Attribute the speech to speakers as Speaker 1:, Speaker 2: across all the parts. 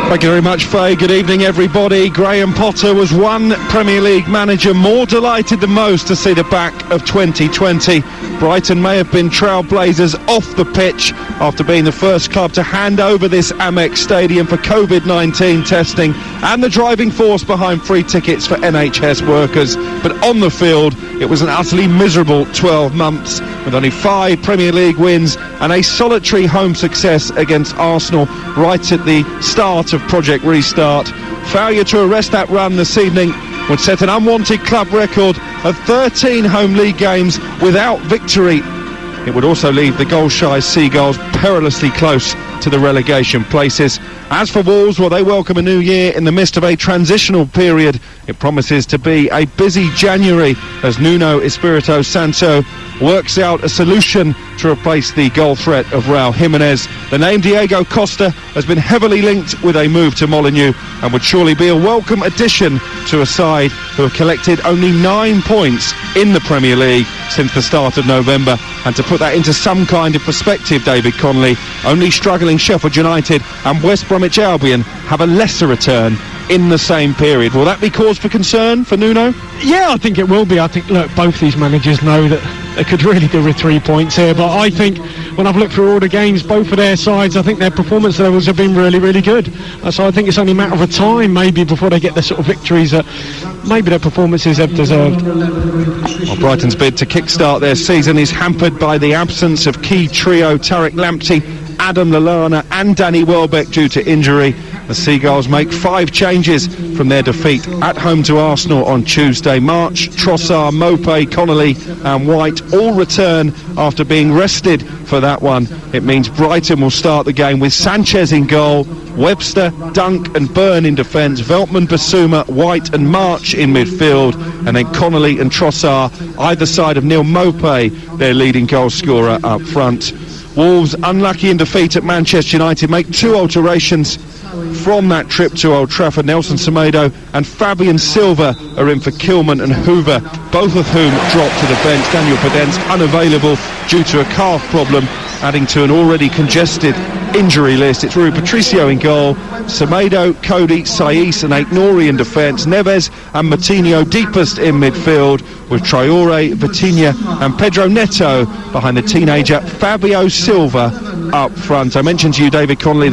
Speaker 1: Thank you very much, Faye. Good evening, everybody. Graham Potter was one Premier League manager more delighted than most to see the back of 2020. Brighton may have been trailblazers off the pitch after being the first club to hand over this Amex Stadium for COVID-19 testing and the driving force behind free tickets for NHS workers. But on the field, it was an utterly miserable 12 months with only 5 Premier League wins and a solitary home success against Arsenal right at the start of Project Restart. Failure to arrest that run this evening would set an unwanted club record of 13 home league games without victory. It would also leave the goal-shy Seagulls perilously close to the relegation places. As for Wolves, well, they welcome a new year in the midst of a transitional period. It promises to be a busy January as Nuno Espirito Santo works out a solution to replace the goal threat of Raul Jimenez. The name Diego Costa has been heavily linked with a move to Molineux and would surely be a welcome addition to a side who have collected only 9 points in the Premier League since the start of November. And to put that into some kind of perspective, David Connolly, only struggling Sheffield United and West Bromwich Albion have a lesser return in the same period. Will that be cause for concern for Nuno?
Speaker 2: Yeah, I think it will be. I think, look, both these managers know that they could really do with 3 points here, but I think when I've looked through all the games, both of their sides, I think their performance levels have been really, really good. So I think it's only a matter of time maybe before they get the sort of victories that maybe their performances have deserved.
Speaker 1: Well, Brighton's bid to kickstart their season is hampered by the absence of key trio Tariq Lamptey, Adam Lallana and Danny Welbeck due to injury. The Seagulls make 5 changes from their defeat at home to Arsenal on Tuesday. March, Trossard, Mopé, Connolly and White all return after being rested for that one. It means Brighton will start the game with Sanchez in goal, Webster, Dunk and Byrne in defence, Veltman, Basuma, White and March in midfield, and then Connolly and Trossard either side of Neil Mopé, their leading goal scorer up front. Wolves, unlucky in defeat at Manchester United, make 2 alterations from that trip to Old Trafford. Nelson Semedo and Fabian Silva are in for Kilman and Hoover, both of whom dropped to the bench. Daniel Podence unavailable due to a calf problem, adding to an already congested injury list. It's Rui Patricio in goal, Semedo, Cody, Saiss and Aït-Nouri in defence, Neves and Moutinho deepest in midfield, with Traoré, Vitinha and Pedro Neto behind the teenager Fabio Silva up front. I mentioned to you, David Connolly,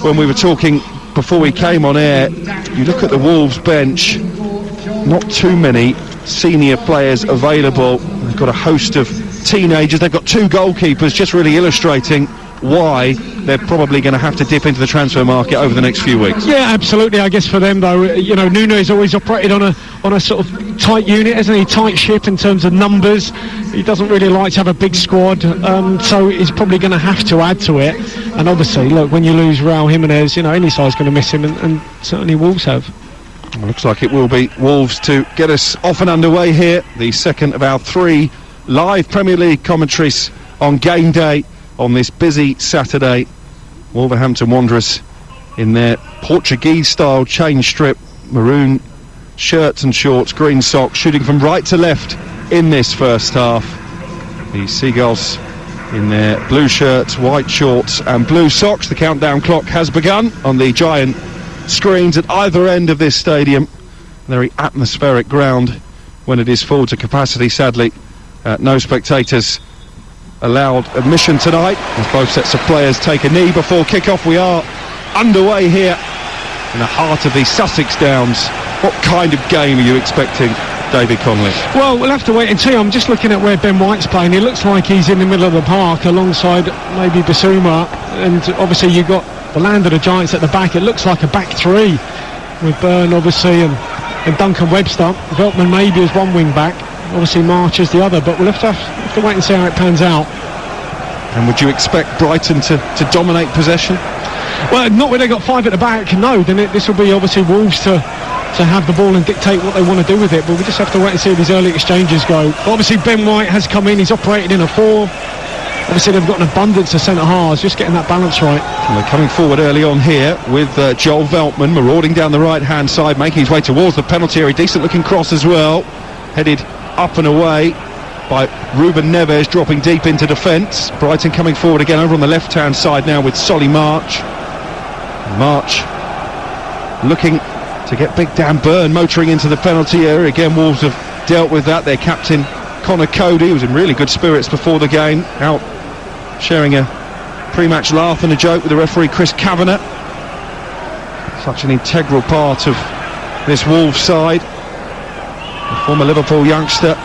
Speaker 1: when we were talking before we came on air, you look at the Wolves bench, not too many senior players available. They've got a host of teenagers, they've got 2 goalkeepers, just really illustrating why they're probably going to have to dip into the transfer market over the next few weeks.
Speaker 2: Yeah, absolutely. I guess for them though, you know, Nuno's always operated on a sort of tight unit, isn't he? Tight ship in terms of numbers. He doesn't really like to have a big squad, so he's probably going to have to add to it. And obviously, look, when you lose Raul Jimenez, you know, any side's going to miss him, and certainly Wolves have.
Speaker 1: Well, looks like it will be Wolves to get us off and underway here. The second of our 3 live Premier League commentaries on game day on this busy Saturday. Wolverhampton Wanderers in their Portuguese-style chain strip, maroon shirts and shorts, green socks, shooting from right to left in this first half. The Seagulls in their blue shirts, white shorts and blue socks. The countdown clock has begun on the giant screens at either end of this stadium. Very atmospheric ground when it is full to capacity, sadly. No spectators allowed admission tonight as both sets of players take a knee before kick-off. We are underway here in the heart of the Sussex Downs. What kind of game are you expecting, David Connolly? Well,
Speaker 2: we'll have to wait and see. I'm just looking at where Ben White's playing. It looks like he's in the middle of the park alongside maybe Basuma, and obviously you've got the land of the Giants at the back. It looks like a back 3 with Byrne obviously and Duncan Webster. Veltman maybe as one wing back, obviously March as the other, but we'll have to wait and see how it pans out.
Speaker 1: And would you expect Brighton to dominate possession?
Speaker 2: Well, not when they got 5 at the back, no. Then this will be obviously Wolves to have the ball and dictate what they want to do with it, but we just have to wait and see how these early exchanges go. Obviously Ben White has come in, he's operated in a 4. Obviously they've got an abundance of centre halves, just getting that balance right.
Speaker 1: And they're coming forward early on here with Joel Veltman marauding down the right hand side, making his way towards the penalty area. Decent looking cross as well, headed up and away by Ruben Neves, dropping deep into defence. Brighton coming forward again over on the left hand side now with Solly March looking to get big Dan Burn motoring into the penalty area. Again, Wolves have dealt with that. Their captain Connor Cody was in really good spirits before the game, out sharing a pre-match laugh and a joke with the referee Chris Kavanagh. Such an integral part of this Wolves side. The former Liverpool youngster.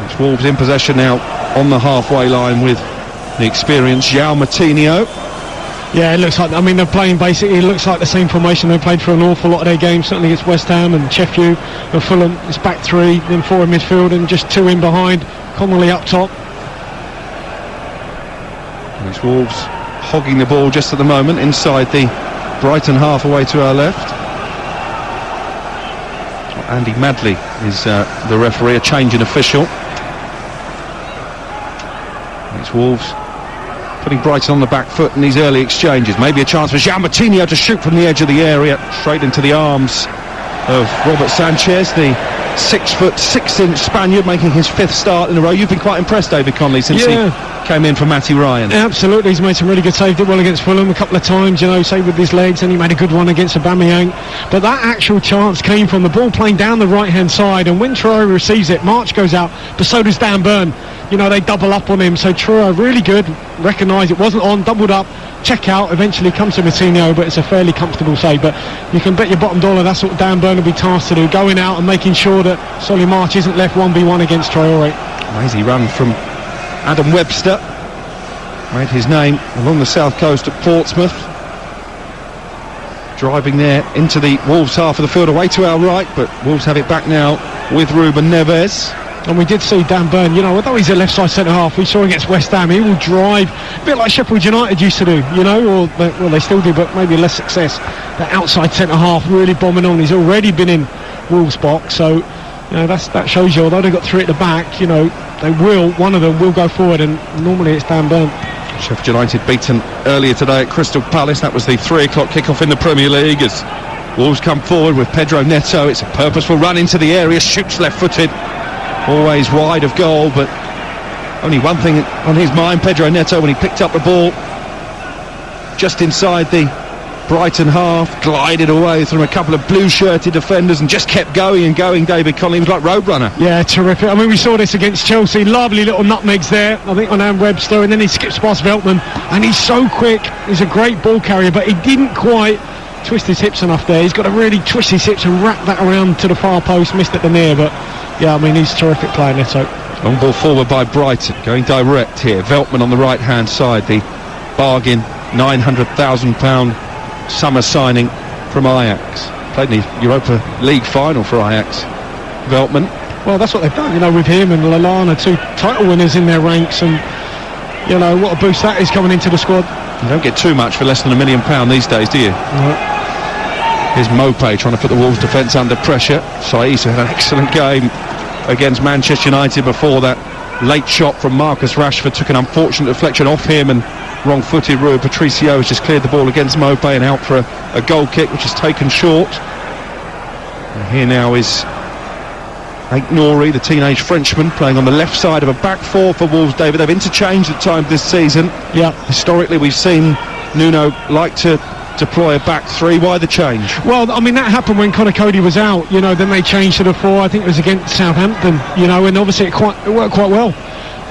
Speaker 1: It's Wolves in possession now on the halfway line with the experienced João Moutinho.
Speaker 2: Yeah, it looks like, I mean, they're playing basically, it looks like the same formation they played for an awful lot of their games, certainly against West Ham and Sheffield and Fulham. It's back three, then four in midfield and just two in behind. Connolly up top.
Speaker 1: And it's Wolves hogging the ball just at the moment inside the Brighton half away to our left. Andy Madley is the referee, a change in official. And it's Wolves putting Brighton on the back foot in these early exchanges. Maybe a chance for João Moutinho to shoot from the edge of the area, straight into the arms of Robert Sanchez, the 6'6" Spaniard, making his fifth start in a row. You've been quite impressed, David Connolly, since he came in for Matty Ryan.
Speaker 2: Absolutely, he's made some really good saves. Did well against Fulham a couple of times, saved with his legs, and he made a good one against Aubameyang. But that actual chance came from the ball playing down the right-hand side, and when Traore receives it, March goes out, but so does Dan Burn. They double up on him, so Traore really good, recognised it wasn't on, doubled up, check out, eventually comes to Moutinho, but it's a fairly comfortable save. But you can bet your bottom dollar that's what Dan Burn will be tasked to do, going out and making sure that Solly March isn't left 1v1 against Traore. Amazing
Speaker 1: run from Adam Webster, made his name along the south coast at Portsmouth, driving there into the Wolves half of the field away to our right, but Wolves have it back now with Ruben Neves.
Speaker 2: And we did see Dan Burn, although he's a left side centre half, we saw against West Ham, he will drive a bit like Sheffield United used to do, or they still do, but maybe less success. That outside centre half really bombing on. He's already been in Wolves' box, so that shows you, although they got three at the back, one of them will go forward, and normally it's Dan Burn.
Speaker 1: Sheffield United beaten earlier today at Crystal Palace. That was the 3 o'clock kick-off in the Premier League as Wolves come forward with Pedro Neto. It's a purposeful run into the area, shoots left-footed, always wide of goal, but only one thing on his mind, Pedro Neto, when he picked up the ball just inside the Brighton half, glided away from a couple of blue-shirted defenders and just kept going and going. David Connolly was like Roadrunner.
Speaker 2: Yeah, terrific. I mean, we saw this against Chelsea, lovely little nutmegs there, I think on Anne Webster, and then he skips past Veltman, and he's so quick. He's a great ball carrier, but he didn't quite twist his hips enough there. He's got to really twist his hips and wrap that around to the far post, missed at the near, but yeah, I mean, he's a terrific player, Neto.
Speaker 1: Long ball forward by Brighton, going direct here. Veltman on the right-hand side, the bargain £900,000 summer signing from Ajax. Played in the Europa League final for Ajax. Veltman.
Speaker 2: Well, that's what they've done, with him and Lallana, two title winners in their ranks, and what a boost that is coming into the squad.
Speaker 1: You don't get too much for less than £1 million these days, do you?
Speaker 2: No.
Speaker 1: Here's Mopé trying to put the Wolves defence under pressure. Saïssa had an excellent game against Manchester United before that late shot from Marcus Rashford took an unfortunate deflection off him, and wrong-footed Rui Patricio has just cleared the ball against Mopé and out for a goal kick which is taken short. And here now is Aït-Nouri, the teenage Frenchman, playing on the left side of a back four for Wolves. David, they've interchanged at times this season.
Speaker 2: Yeah.
Speaker 1: Historically we've seen Nuno like to deploy a back three. Why the change?
Speaker 2: Well, I mean, that happened when Connor Cody was out, then they changed to the four. I think it was against Southampton, and obviously it worked quite well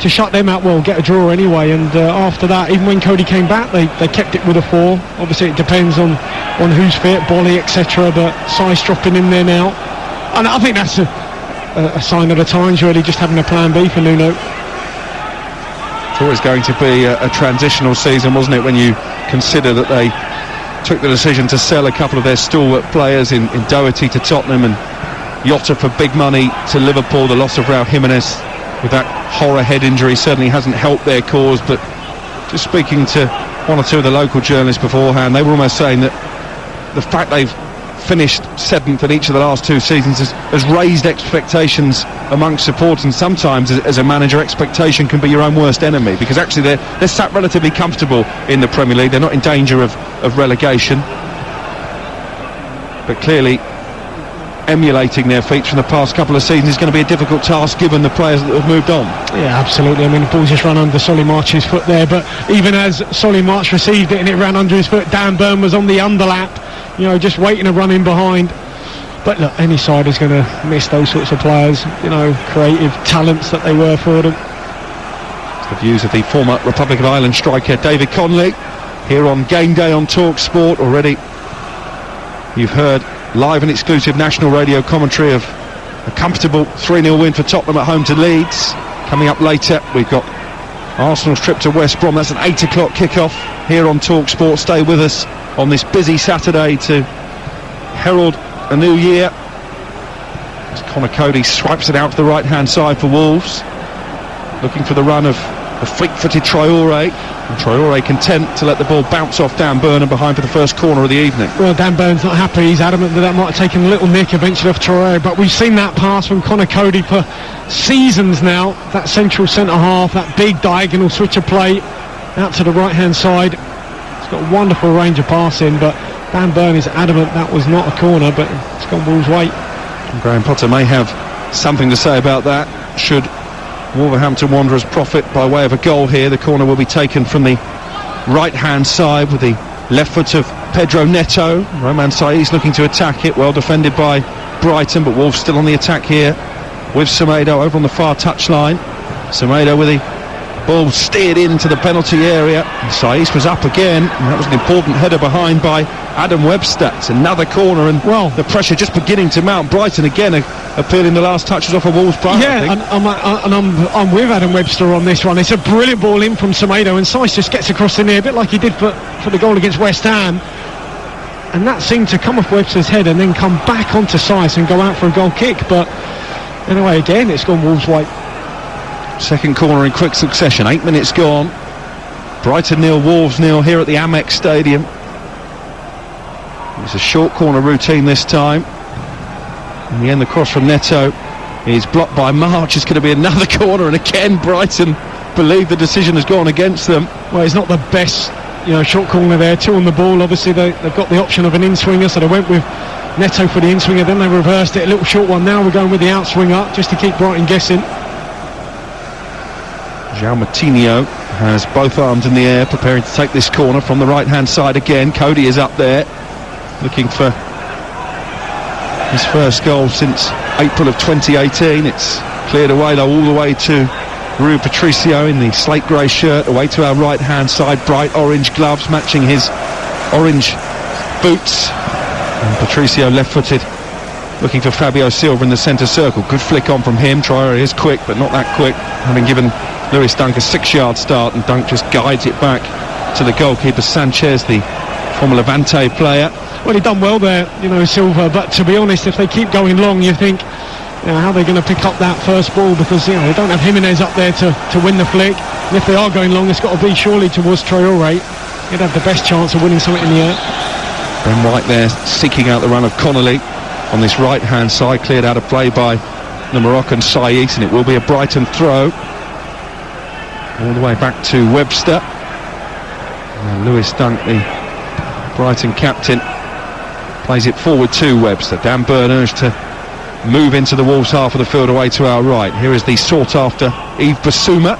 Speaker 2: to shut them out, get a draw anyway, and after that, even when Cody came back, they kept it with a four. Obviously it depends on who's fit, Bolly, etc., but Size dropping in there now, and I think that's a sign of the times, really, just having a plan B for Nuno.
Speaker 1: It's always going to be a transitional season, wasn't it, when you consider that they took the decision to sell a couple of their stalwart players in Doherty to Tottenham and Jota for big money to Liverpool. The loss of Raul Jimenez with that horror head injury certainly hasn't helped their cause, but just speaking to one or two of the local journalists beforehand, they were almost saying that the fact they've finished 7th in each of the last 2 seasons has raised expectations amongst supporters, and sometimes as a manager, expectation can be your own worst enemy, because actually they're sat relatively comfortable in the Premier League. They're not in danger of relegation, but clearly emulating their feats from the past couple of seasons is going to be a difficult task given the players that have moved on.
Speaker 2: Yeah, absolutely. I mean, the ball just ran under Solly March's foot there, but even as Solly March received it and it ran under his foot, Dan Burn was on the underlap, just waiting to run in behind. But look, any side is going to miss those sorts of players, creative talents that they were for them.
Speaker 1: The views of the former Republic of Ireland striker David Connolly here on Game Day on Talk Sport. Already you've heard live and exclusive national radio commentary of a comfortable 3-0 win for Tottenham at home to Leeds. Coming up later, we've got Arsenal's trip to West Brom. That's an 8 o'clock kickoff here on Talk Sport. Stay with us on this busy Saturday to herald a new year. As Conor Coady swipes it out to the right-hand side for Wolves, looking for the run of the fleet-footed Traoré. And Traoré content to let the ball bounce off Dan Burn and behind for the first corner of the evening.
Speaker 2: Well, Dan Burn's not happy. He's adamant that might have taken a little nick eventually off Traoré, but we've seen that pass from Conor Coady for seasons now. That central centre-half, that big diagonal switch of play out to the right-hand side. It's got a wonderful range of passing, but Dan Burn is adamant that was not a corner, but it's gone Wolves' way.
Speaker 1: And Graham Potter may have something to say about that. Should Wolverhampton Wanderers profit by way of a goal here, the corner will be taken from the right-hand side with the left foot of Pedro Neto. Roman Saiz looking to attack it, well defended by Brighton, but Wolves still on the attack here with Semedo over on the far touchline. Semedo with the ball steered into the penalty area. Saiz was up again, and that was an important header behind by Adam Webster. It's another corner, and the pressure just beginning to mount. Brighton again appealing the last touches off a Wolves player.
Speaker 2: Yeah, I'm with Adam Webster on this one. It's a brilliant ball in from Semedo, and Saiz just gets across in there a bit like he did for the goal against West Ham, and that seemed to come off Webster's head and then come back onto Saiz and go out for a goal kick. But anyway, again, it's gone Wolves' way.
Speaker 1: Second corner in quick succession, 8 minutes gone. Brighton 0, Wolves 0 here at the Amex Stadium. It's a short corner routine this time. In the end, the cross from Neto is blocked by March. It's going to be another corner, and again Brighton believe the decision has gone against them.
Speaker 2: Well, it's not the best short corner there. 2 on the ball. Obviously they've got the option of an in-swinger, so they went with Neto for the in-swinger, then they reversed it, a little short one. Now we're going with the out-swinger just to keep Brighton guessing.
Speaker 1: João Moutinho has both arms in the air, preparing to take this corner from the right-hand side again. Coady is up there, looking for his first goal since April of 2018. It's cleared away though, all the way to Rui Patricio in the slate grey shirt, away to our right-hand side. Bright orange gloves matching his orange boots. And Patricio left-footed, looking for Fabio Silva in the centre circle. Good flick on from him. Traoré is quick, but not that quick, having given Lewis Dunk a 6-yard start, and Dunk just guides it back to the goalkeeper Sanchez, the former Levante player.
Speaker 2: Well, he done well there, Silva, but to be honest, if they keep going long, you think, how are they going to pick up that first ball, because they don't have Jimenez up there to win the flick, and if they are going long, it's got to be surely towards Traoré. He'd have the best chance of winning something in the air.
Speaker 1: Ben White there seeking out the run of Connolly on this right-hand side, cleared out of play by the Moroccan Saiz, and it will be a Brighton throw all the way back to Webster. And Lewis Dunk, the Brighton captain, plays it forward to Webster. Dan Burn urged to move into the Wolves half of the field away to our right. Here is the sought-after Yves Bissouma.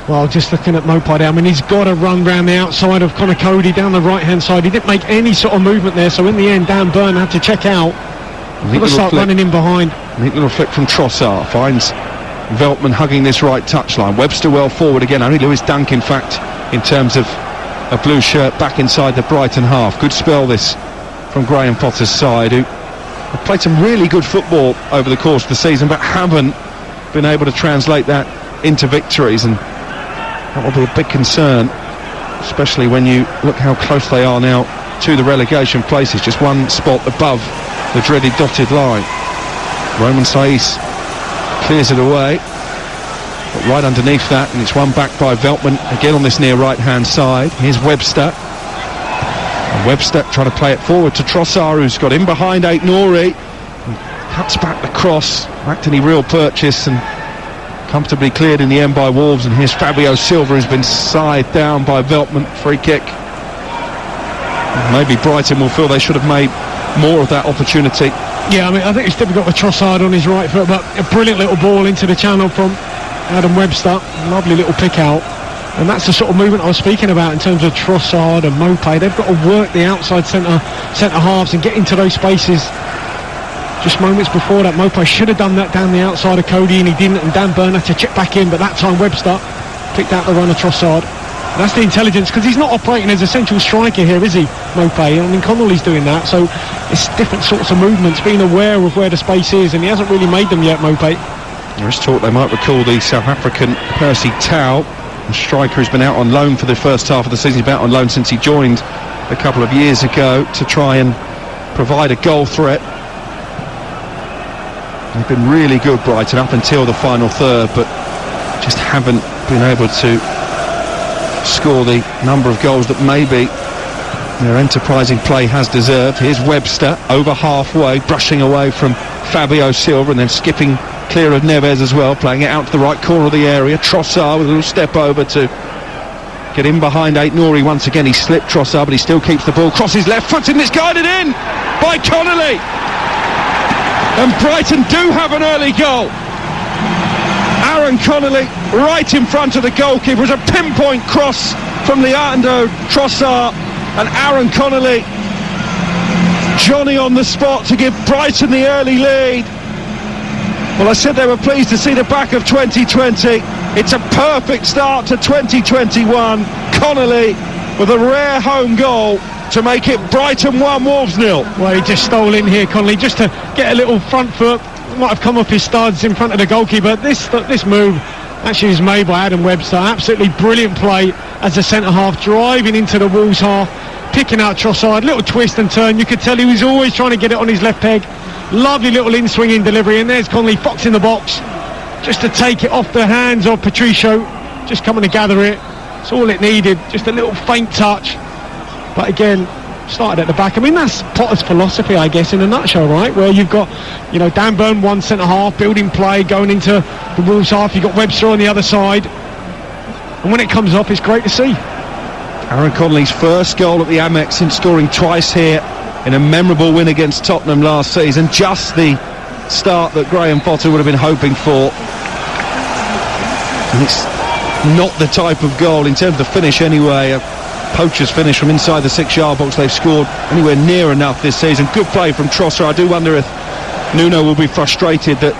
Speaker 2: Well, just looking at Mopai there, I mean, he's got to run round the outside of Conor Coady down the right-hand side. He didn't make any sort of movement there, so in the end, Dan Burn had to check out. Got to start running in behind.
Speaker 1: Neat little flick from Trossard, finds Veltman hugging this right touchline. Webster well forward again, only Lewis Dunk, in fact, in terms of a blue shirt, back inside the Brighton half. Good spell this from Graham Potter's side, who have played some really good football over the course of the season, but haven't been able to translate that into victories, and that will be a big concern, especially when you look how close they are now to the relegation places, just one spot above the dreaded dotted line. Roman Saiz clears it away, but right underneath that, and it's one back by Veltman again on this near right-hand side. Here's Webster, and Webster trying to play it forward to Trossard, who's got in behind Aït-Nouri, cuts back the cross, lacked any real purchase, and comfortably cleared in the end by Wolves. And here's Fabio Silva, who's been scythed down by Veltman. Free kick. Maybe Brighton will feel they should have made more of that opportunity.
Speaker 2: Yeah, I mean, I think he's still got the Trossard on his right foot, but a brilliant little ball into the channel from Adam Webster. Lovely little pick out. And that's the sort of movement I was speaking about in terms of Trossard and Maupay. They've got to work the outside centre halves and get into those spaces. Just moments before that, Maupay should have done that down the outside of Cody, and he didn't, and Dan Burn had to chip back in, but that time Webster picked out the runner Trossard. That's the intelligence, because he's not operating as a central striker here, is he, Maupay? I mean, Connolly's doing that, so it's different sorts of movements, being aware of where the space is, and he hasn't really made them yet, Maupay.
Speaker 1: There is talk they might recall the South African Percy Tau, a striker who's been out on loan for the first half of the season. He's been out on loan since he joined a couple of years ago to try and provide a goal threat. They've been really good, Brighton, up until the final third, but just haven't been able to score the number of goals that maybe their enterprising play has deserved. Here's Webster over halfway, brushing away from Fabio Silva and then skipping clear of Neves as well, playing it out to the right corner of the area. Trossard with a little step over to get in behind Aït-Nouri once again. He slipped, Trossard, but he still keeps the ball, crosses left foot, and it's guided in by Connolly. And Brighton do have an early goal. Aaron Connolly right in front of the goalkeeper. It was a pinpoint cross from Leandro Trossard, and Aaron Connolly, Johnny on the spot to give Brighton the early lead. Well, I said they were pleased to see the back of 2020. It's a perfect start to 2021. Connolly with a rare home goal to make it Brighton 1, Wolves 0.
Speaker 2: Well, he just stole in here, Connolly, just to get a little front foot. Might have come off his studs in front of the goalkeeper. This move actually was made by Adam Webster. Absolutely brilliant play as a centre-half, driving into the Wolves half, picking out Trossard, little twist and turn. You could tell he was always trying to get it on his left peg. Lovely little in-swinging delivery, and there's Connolly, Fox in the box, just to take it off the hands of Patricio, just coming to gather it. It's all it needed, just a little faint touch. But again, started at the back. I mean, that's Potter's philosophy, I guess, in a nutshell, right? Where you've got, you know, Dan Burn, one centre-half, building play, going into the Wolves half. You've got Webster on the other side. And when it comes off, it's great to see.
Speaker 1: Aaron Connolly's first goal at the Amex since scoring twice here in a memorable win against Tottenham last season. Just the start that Graham Potter would have been hoping for. And it's not the type of goal, in terms of the finish anyway, a poacher's finish from inside the 6-yard box they've scored anywhere near enough this season. Good play from Trossard. I do wonder if Nuno will be frustrated that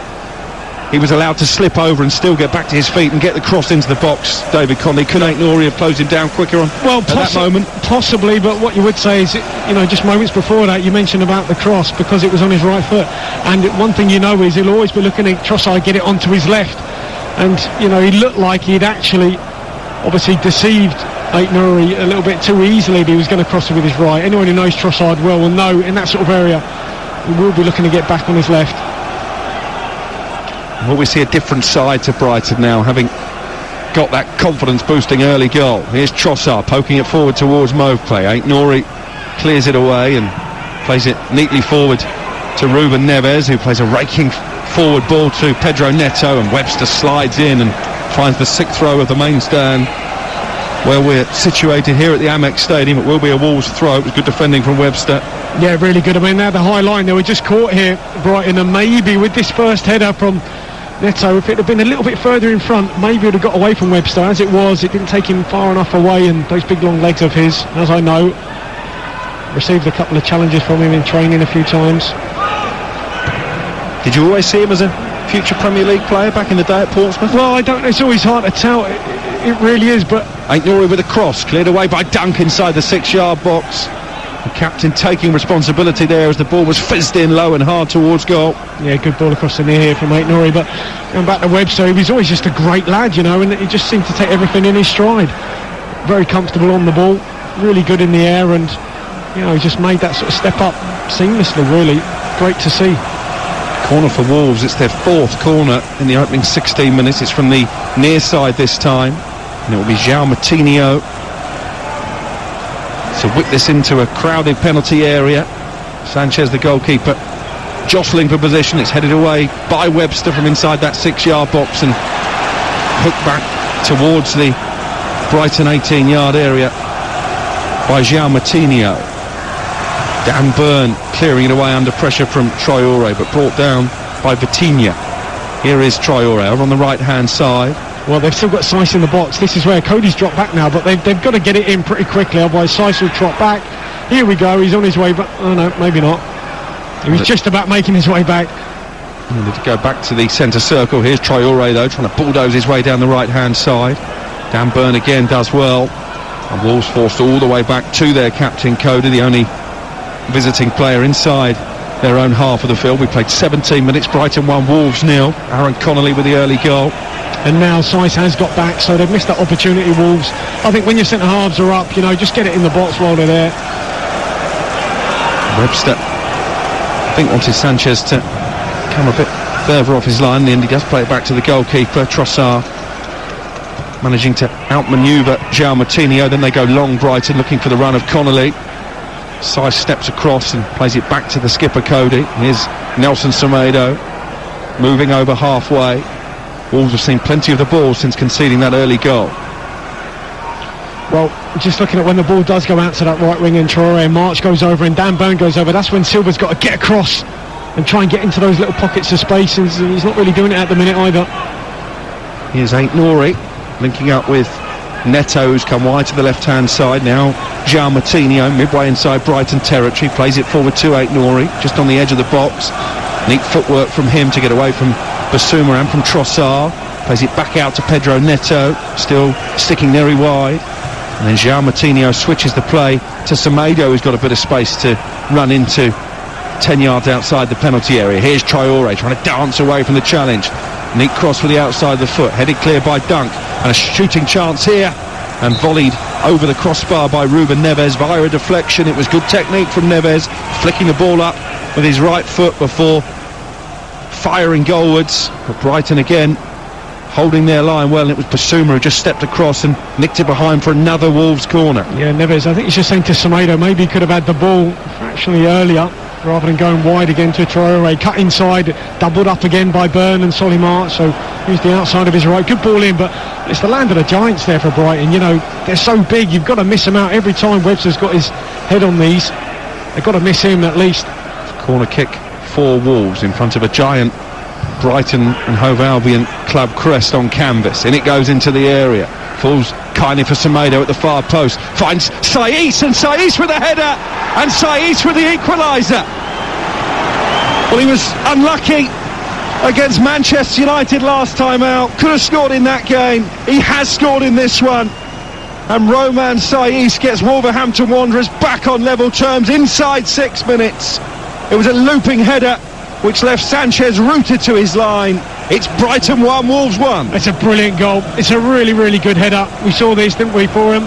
Speaker 1: he was allowed to slip over and still get back to his feet and get the cross into the box. David Connolly, could Aït-Nouri have closed him down quicker at that moment?
Speaker 2: Possibly, but what you would say is, you know, just moments before that you mentioned about the cross, because it was on his right foot, and one thing you know is he'll always be looking at Trossard get it onto his left, and you know, he looked like he'd actually obviously deceived Aït-Nouri a little bit too easily that he was going to cross it with his right. Anyone who knows Trossard well will know in that sort of area he will be looking to get back on his left.
Speaker 1: Well, we see a different side to Brighton now, having got that confidence boosting early goal. Here's Trossard poking it forward towards Maupay. Aït-Nouri clears it away and plays it neatly forward to Ruben Neves, who plays a raking forward ball to Pedro Neto, and Webster slides in and finds the 6th row of the main stand where we're situated here at the Amex Stadium. It will be a Wolves throw. It was good defending from Webster.
Speaker 2: Yeah, really good. I mean, now the high line, they were just caught here, Brighton, and maybe with this first header from Neto, if it had been a little bit further in front, maybe it would have got away from Webster. As it was, it didn't take him far enough away, and those big long legs of his, as I know, received a couple of challenges from him in training a few times.
Speaker 1: Did you always see him as a future Premier League player back in the day at Portsmouth?
Speaker 2: Well, I don't know, it's always hard to tell, it really is, but
Speaker 1: Aït-Nouri with a cross, cleared away by Dunk inside the 6-yard box. The captain taking responsibility there as the ball was fizzed in low and hard towards goal.
Speaker 2: Yeah, good ball across the near here from Aït-Nouri, but going back to Webster, he was always just a great lad, you know, and he just seemed to take everything in his stride. Very comfortable on the ball, really good in the air, and, you know, he just made that sort of step up seamlessly, really. Great to see.
Speaker 1: Corner for Wolves, it's their 4th corner in the opening 16 minutes. It's from the near side this time, and it will be João Moutinho to whip this into a crowded penalty area. Sanchez, the goalkeeper, jostling for position. It's headed away by Webster from inside that 6-yard box and hooked back towards the Brighton 18-yard area by João Moutinho. Dan Burn clearing it away under pressure from Traore, but brought down by Vitinha. Here is Traore over on the right-hand side.
Speaker 2: Well, they've still got Saiss in the box. This is where Cody's dropped back now, but they've got to get it in pretty quickly, otherwise Saiss will trot back. Here we go, he's on his way back. Oh no, maybe not. He was just about making his way back.
Speaker 1: He needed to go back to the centre circle. Here's Traore though, trying to bulldoze his way down the right-hand side. Dan Burn again does well. And Wolves forced all the way back to their captain, Cody, the only visiting player inside their own half of the field. We played 17 minutes, Brighton 1, Wolves 0. Aaron Connolly with the early goal.
Speaker 2: And now Saiss has got back, so they've missed that opportunity, Wolves. I think when your centre-halves are up, just get it in the box while they're there.
Speaker 1: Webster, I think, wanted Sanchez to come a bit further off his line. In the end, he does play it back to the goalkeeper, Trossard, managing to outmanoeuvre João Moutinho. Then they go long, Brighton, looking for the run of Connolly. Saiss steps across and plays it back to the skipper, Cody. Here's Nelson Semedo, moving over halfway. Wolves have seen plenty of the ball since conceding that early goal.
Speaker 2: Well, just looking at when the ball does go out to that right wing and Traore and March goes over and Dan Burn goes over, that's when Silva's got to get across and try and get into those little pockets of space, and he's not really doing it at the minute either.
Speaker 1: Here's Aït-Nouri linking up with Neto, who's come wide to the left-hand side. Now João Moutinho, midway inside Brighton territory, plays it forward to Aït-Nouri, just on the edge of the box. Neat footwork from him to get away from Basuma and from Trossard. Plays it back out to Pedro Neto, still sticking very wide. And then João Moutinho switches the play to Semedo, who's got a bit of space to run into 10 yards outside the penalty area. Here's Traore trying to dance away from the challenge. Neat cross with the outside of the foot, headed clear by Dunk, and a shooting chance here, and volleyed over the crossbar by Ruben Neves via a deflection. It was good technique from Neves, flicking the ball up with his right foot before firing goalwards. But Brighton again holding their line well, and it was Basuma who just stepped across and nicked it behind for another Wolves corner.
Speaker 2: Yeah, Neves, I think he's just saying to Semedo, maybe he could have had the ball fractionally earlier rather than going wide again to Traore. Cut inside, doubled up again by Burn and Solly March, so used the outside of his right. Good ball in, but it's the land of the giants there for Brighton. They're so big, you've got to miss them out every time. Webster's got his head on these. They've got to miss him at least.
Speaker 1: Corner kick for Wolves in front of a giant Brighton and Hove Albion club crest on canvas. In it goes into the area. Falls kindly for Semedo at the far post. Finds Saiss, and Saiss with a header, and Saiss with the equaliser. Well, he was unlucky against Manchester United last time out. Could have scored in that game. He has scored in this one. And Romain Saiss gets Wolverhampton Wanderers back on level terms inside 6 minutes. It was a looping header which left Sanchez rooted to his line. It's Brighton 1, Wolves 1.
Speaker 2: It's a brilliant goal. It's a really, really good header. We saw this, didn't we, for him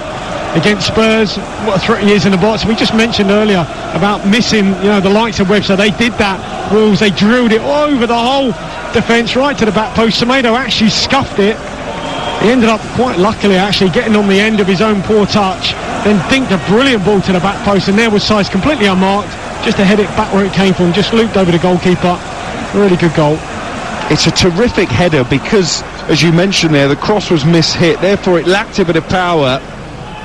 Speaker 2: against Spurs? What a threat he is in the box. We just mentioned earlier about missing, the likes of Webster. They did that. Wolves, they drilled it over the whole defence, right to the back post. Semedo actually scuffed it. He ended up quite luckily actually getting on the end of his own poor touch, then dinked a brilliant ball to the back post, and there was Saiss completely unmarked, just to head it back where it came from, just looped over the goalkeeper. Really good goal.
Speaker 1: It's a terrific header because, as you mentioned there, the cross was mishit, therefore it lacked a bit of power.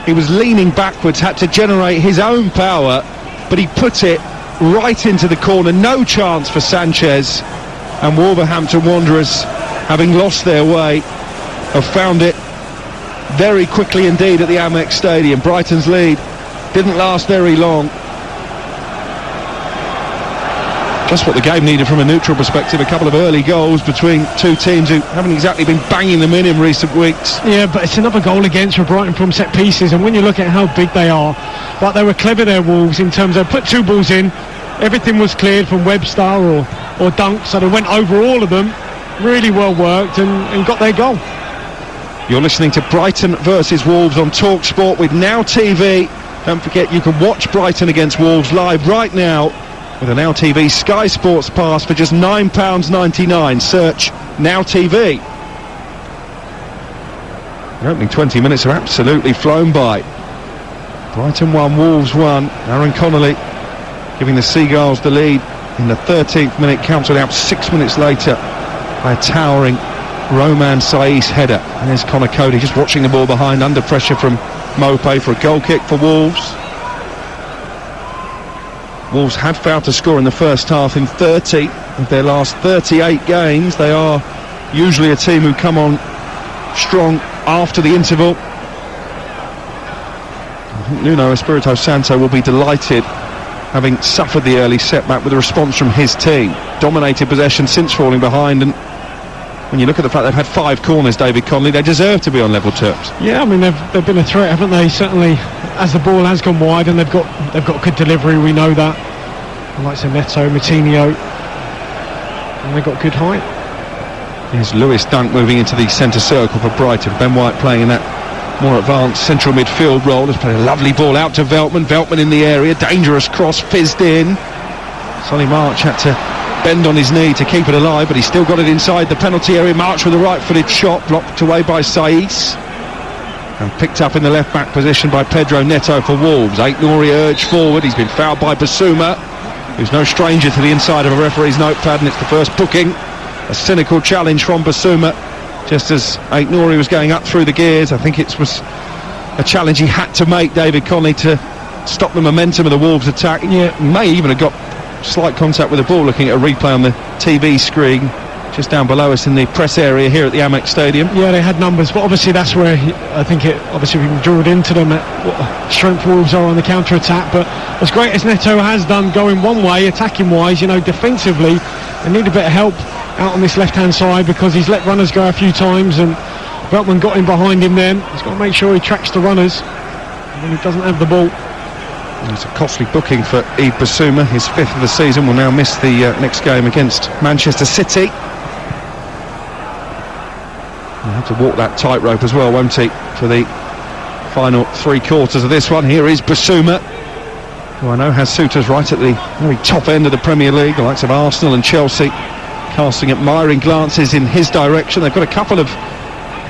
Speaker 1: He was leaning backwards, had to generate his own power, but he put it right into the corner. No chance for Sanchez, and Wolverhampton Wanderers, having lost their way, have found it very quickly indeed at the Amex Stadium. Brighton's lead didn't last very long. Just what the game needed from a neutral perspective. A couple of early goals between two teams who haven't exactly been banging them in recent weeks.
Speaker 2: Yeah, but it's another goal against for Brighton from set pieces, and when you look at how big they are, but they were clever there, Wolves, in terms of put two balls in, everything was cleared from Webster or Dunk, so they went over all of them, really well worked, and got their goal.
Speaker 1: You're listening to Brighton versus Wolves on Talk Sport with Now TV. Don't forget you can watch Brighton against Wolves live right now with a Now TV Sky Sports Pass for just £9.99. Search Now TV. The opening 20 minutes have absolutely flown by. Brighton 1, Wolves 1. Aaron Connolly giving the Seagulls the lead in the 13th minute, cancelled out 6 minutes later by a towering Romain Saiss header. And there's Connor Cody just watching the ball behind, under pressure from Mopé for a goal kick for Wolves. Wolves had failed to score in the first half in 30 of their last 38 games. They are usually a team who come on strong after the interval. I think Nuno Espirito Santo will be delighted, having suffered the early setback, with a response from his team. Dominated possession since falling behind, and when you look at the fact they've had 5 corners, David Connolly, they deserve to be on level terms.
Speaker 2: Yeah, I mean they've been a threat, haven't they? Certainly, as the ball has gone wide, and they've got good delivery. We know that. The likes of Neto, Moutinho, and they've got good height.
Speaker 1: Here's Lewis Dunk moving into the centre circle for Brighton. Ben White playing in that more advanced central midfield role. Has played a lovely ball out to Veltman. Veltman in the area, dangerous cross, fizzed in. Solly March had to bend on his knee to keep it alive, but he still got it inside the penalty area. March with a right-footed shot, blocked away by Saiss, and picked up in the left-back position by Pedro Neto for Wolves. Aït-Nouri urged forward. He's been fouled by Basuma, who's no stranger to the inside of a referee's notepad, and it's the first booking. A cynical challenge from Basuma, just as Aït-Nouri was going up through the gears. I think it was a challenge he had to make, David Connolly, to stop the momentum of the Wolves attack. Yeah, may even have got slight contact with the ball, looking at a replay on the TV screen just down below us in the press area here at the Amex Stadium.
Speaker 2: Yeah, they had numbers, but obviously that's where I think it obviously we can draw it into them at what strength Wolves are on the counter-attack. But as great as Neto has done going one way, attacking wise, defensively they need a bit of help out on this left-hand side, because he's let runners go a few times, and Veltman got in behind him then. He's got to make sure he tracks the runners when he doesn't have the ball.
Speaker 1: It's a costly booking for Yves Basuma. His 5th of the season. Will now miss the next game against Manchester City. He'll have to walk that tightrope as well, won't he, for the final 3 quarters of this one. Here is Basuma, who I know has suitors right at the very top end of the Premier League, the likes of Arsenal and Chelsea, casting admiring glances in his direction. They've got a couple of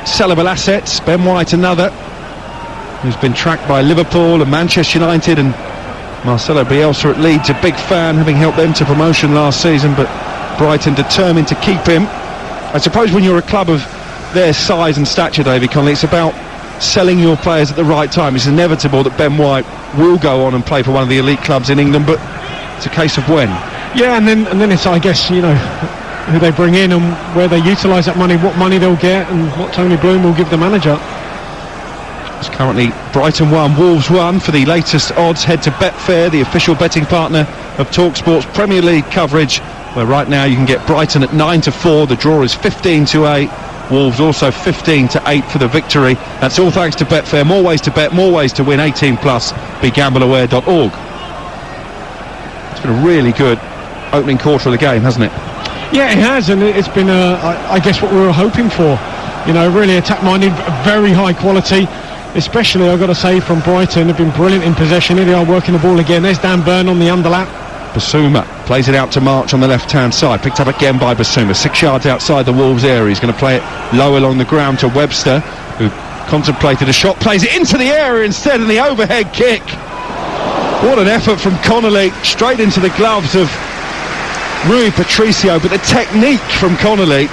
Speaker 1: sellable assets. Ben White, another, who's been tracked by Liverpool and Manchester United, and Marcelo Bielsa at Leeds, a big fan, having helped them to promotion last season, but Brighton determined to keep him. I suppose when you're a club of their size and stature, David Connolly, it's about selling your players at the right time. It's inevitable that Ben White will go on and play for one of the elite clubs in England, but it's a case of when. Yeah, and then it's, I guess, who they bring in and where they utilise that money, what money they'll get, and what Tony Bloom will give the manager. It's currently Brighton 1, Wolves 1. For the latest odds, head to Betfair, the official betting partner of TalkSport's Premier League coverage, where right now you can get Brighton at 9-4. The draw is 15-8. Wolves also 15-8 for the victory. That's all thanks to Betfair. More ways to bet, more ways to win. 18+. BeGambleAware.org. It's been a really good opening quarter of the game, hasn't it? Yeah, it has, and it's been, I guess, what we were hoping for. Really attack-minded, very high quality, especially, I've got to say, from Brighton. They've been brilliant in possession. Here they are working the ball again. There's Dan Burn on the underlap. Basuma plays it out to March on the left-hand side. Picked up again by Basuma. 6 yards outside the Wolves area. He's going to play it low along the ground to Webster, who contemplated a shot. Plays it into the area instead, and the overhead kick. What an effort from Connolly. Straight into the gloves of Rui Patricio, but the technique from Connolly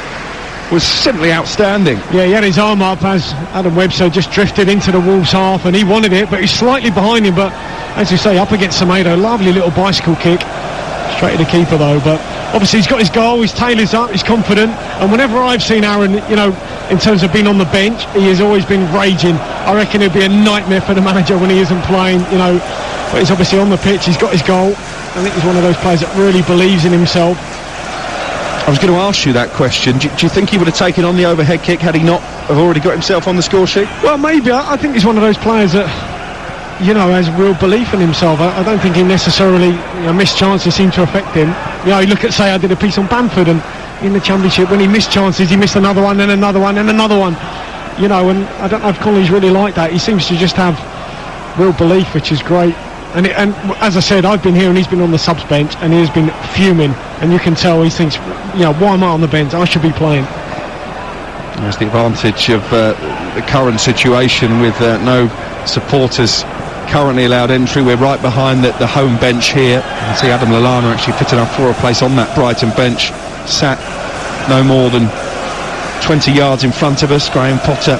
Speaker 1: was simply outstanding. Yeah, he had his arm up as Adam Webster just drifted into the Wolves half, and he wanted it, but he's slightly behind him. But as you say, up against Semedo, lovely little bicycle kick straight to the keeper though. But obviously he's got his goal, his tail is up, he's confident, and whenever I've seen Aaron, in terms of being on the bench, he has always been raging. I reckon it'd be a nightmare for the manager when he isn't playing, but he's obviously on the pitch, he's got his goal. I think he's one of those players that really believes in himself. I was going to ask you that question. Do you think he would have taken on the overhead kick had he not have already got himself on the score sheet? Well, maybe. I think he's one of those players that, has real belief in himself. I don't think he necessarily, missed chances seem to affect him. You look at, say, I did a piece on Bamford, and in the Championship, when he missed chances, he missed another one, then another one, and another one. And I don't know if Connolly's really like that. He seems to just have real belief, which is great. And as I said, I've been here and he's been on the subs bench, and he has been fuming, and you can tell he thinks, why am I on the bench? I should be playing. There's the advantage of the current situation with no supporters currently allowed entry. We're right behind the home bench here. You can see Adam Lallana actually fitted up for a place on that Brighton bench, sat no more than 20 yards in front of us. Graham Potter,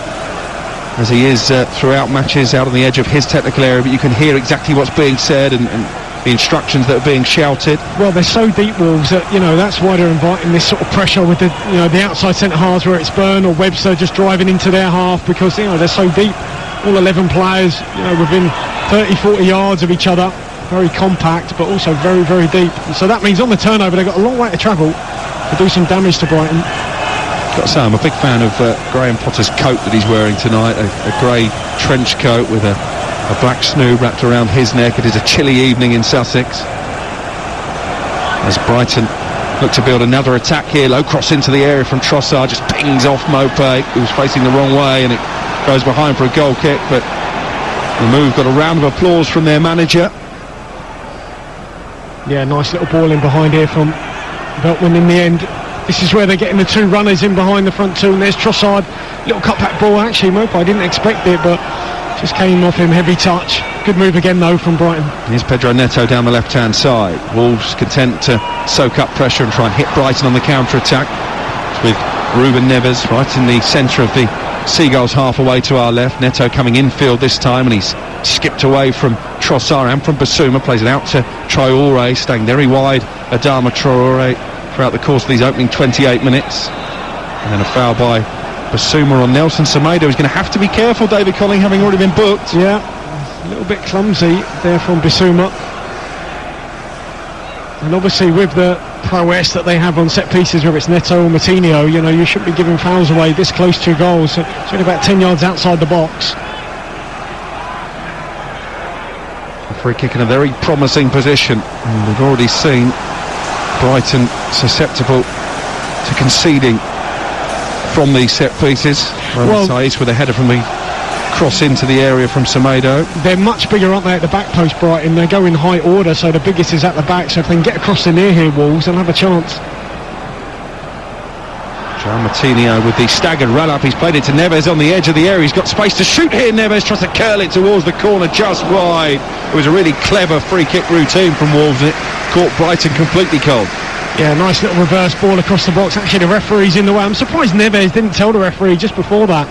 Speaker 1: as he is throughout matches, out on the edge of his technical area, but you can hear exactly what's being said, and the instructions that are being shouted.
Speaker 2: Well, they're so deep, Wolves, that, that's why they're inviting this sort of pressure with the, the outside centre halves, where it's Byrne or Webster just driving into their half, because, they're so deep. All 11 players, within 30, 40 yards of each other. Very compact, but also very, very deep. And so that means on the turnover, they've got a long way to travel to do some damage to Brighton.
Speaker 1: Got to say, I'm a big fan of Graham Potter's coat that he's wearing tonight. A grey trench coat with a black snood wrapped around his neck. It is a chilly evening in Sussex, as Brighton look to build another attack here. Low cross into the area from Trossard, just pings off Mopé, who was facing the wrong way, and it goes behind for a goal kick. But the move got a round of applause from their manager.
Speaker 2: Yeah, nice little ball in behind here from Veltman in the end. This is where they're getting the two runners in behind the front two, and there's Trossard. Little cut-back ball, actually. Mopé didn't expect it, but just came off him. Heavy touch. Good move again, though, from Brighton.
Speaker 1: Here's Pedro Neto down the left-hand side. Wolves content to soak up pressure and try and hit Brighton on the counter-attack, with Ruben Neves right in the centre of the Seagulls, half away to our left. Neto coming infield this time, and he's skipped away from Trossard and from Basuma. Plays it out to Traoré, staying very wide. Adama Traoré throughout the course of these opening 28 minutes. And then a foul by Basuma on Nelson Semedo. He's going to have to be careful, David Colling, having already been booked.
Speaker 2: Yeah, a little bit clumsy there from Basuma. And obviously with the prowess that they have on set pieces, whether it's Neto or Moutinho, you shouldn't be giving fouls away this close to goals. So it's only about 10 yards outside the box.
Speaker 1: A free kick in a very promising position. And we've already seen Brighton susceptible to conceding from these set pieces. Well, Saiz with a header from the cross into the area from Semedo.
Speaker 2: They're much bigger, aren't they, at the back post, Brighton? They go in high order, so the biggest is at the back, so if they can get across the near here, Wolves, they'll have a chance.
Speaker 1: João Moutinho with the staggered run-up. He's played it to Neves on the edge of the area. He's got space to shoot here. Neves tries to curl it towards the corner, just wide. It was a really clever free-kick routine from Wolves, and it caught Brighton completely cold.
Speaker 2: Yeah, nice little reverse ball across the box. Actually, the referee's in the way. I'm surprised Neves didn't tell the referee just before that,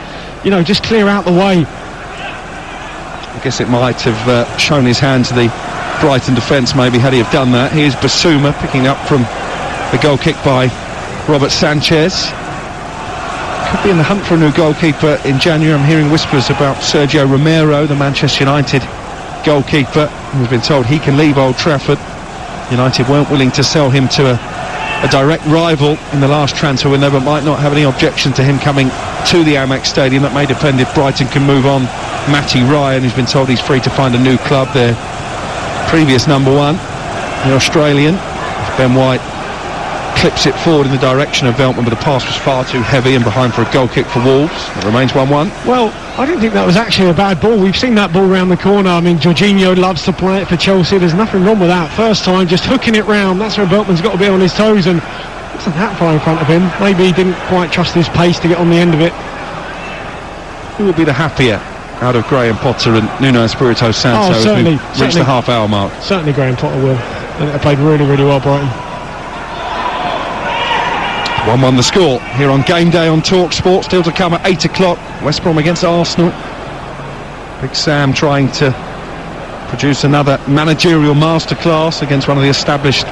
Speaker 2: just clear out the way.
Speaker 1: I guess it might have shown his hand to the Brighton defence, maybe, had he have done that. Here's Basuma picking up from the goal kick by Robert Sanchez. Could be in the hunt for a new goalkeeper in January. I'm hearing whispers about Sergio Romero, the Manchester United goalkeeper, who's been told he can leave Old Trafford. United weren't willing to sell him to a direct rival in the last transfer window, but might not have any objection to him coming to the Amex Stadium. That may depend if Brighton can move on Matty Ryan, who's been told he's free to find a new club. Their previous number one, the Australian. Ben White clips it forward in the direction of Veltman, but the pass was far too heavy and behind for a goal kick for Wolves. It remains 1-1.
Speaker 2: Well, I didn't think that was actually a bad ball. We've seen that ball round the corner. I mean, Jorginho loves to play it for Chelsea. There's nothing wrong with that. First time, just hooking it round. That's where Veltman's got to be on his toes, and wasn't that far in front of him. Maybe he didn't quite trust his pace to get on the end of it.
Speaker 1: Who will be the happier out of Graham Potter and Nuno Espirito Santo as we reach the half-hour mark?
Speaker 2: Certainly Graham Potter will. And they played really, really well, Brighton.
Speaker 1: 1-1 the score here on Game Day on Talk Sport. Still to come at 8 o'clock. West Brom against Arsenal. Big Sam trying to produce another managerial masterclass against one of the established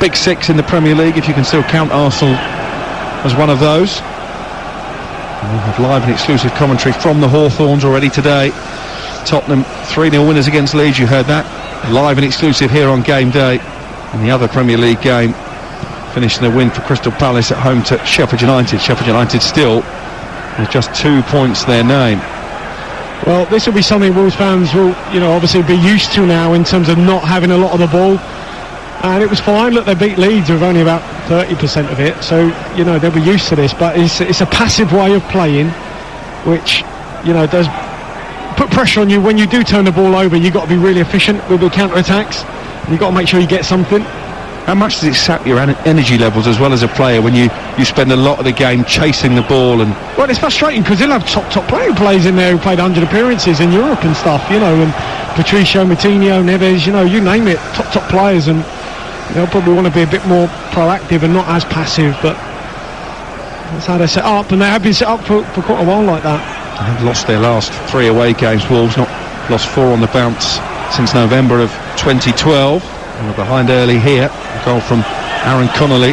Speaker 1: Big Six in the Premier League, if you can still count Arsenal as one of those. And we'll have live and exclusive commentary from the Hawthorns already today. Tottenham 3-0 winners against Leeds, you heard that. Live and exclusive here on Game Day. And the other Premier League game, finishing a win for Crystal Palace at home to Sheffield United. Sheffield United still with just 2 points their name.
Speaker 2: Well, this will be something Wolves fans will, obviously be used to now in terms of not having a lot of the ball. And it was fine. Look, they beat Leeds with only about 30% of it. So, they'll be used to this. But it's a passive way of playing, which, does put pressure on you. When you do turn the ball over, you've got to be really efficient with the counter-attacks. You've got to make sure you get something.
Speaker 1: How much does it sap your energy levels as well as a player when you spend a lot of the game chasing the ball? And
Speaker 2: well, it's frustrating because they'll have top player players in there who played 100 appearances in Europe and stuff, and Patricio, Moutinho, Neves, you name it, top players, and they'll probably want to be a bit more proactive and not as passive, but that's how they're set up, and they have been set up for quite a while like that.
Speaker 1: They have lost their last 3 away games, Wolves, not lost 4 on the bounce since November of 2012. They were behind early here. A goal from Aaron Connolly,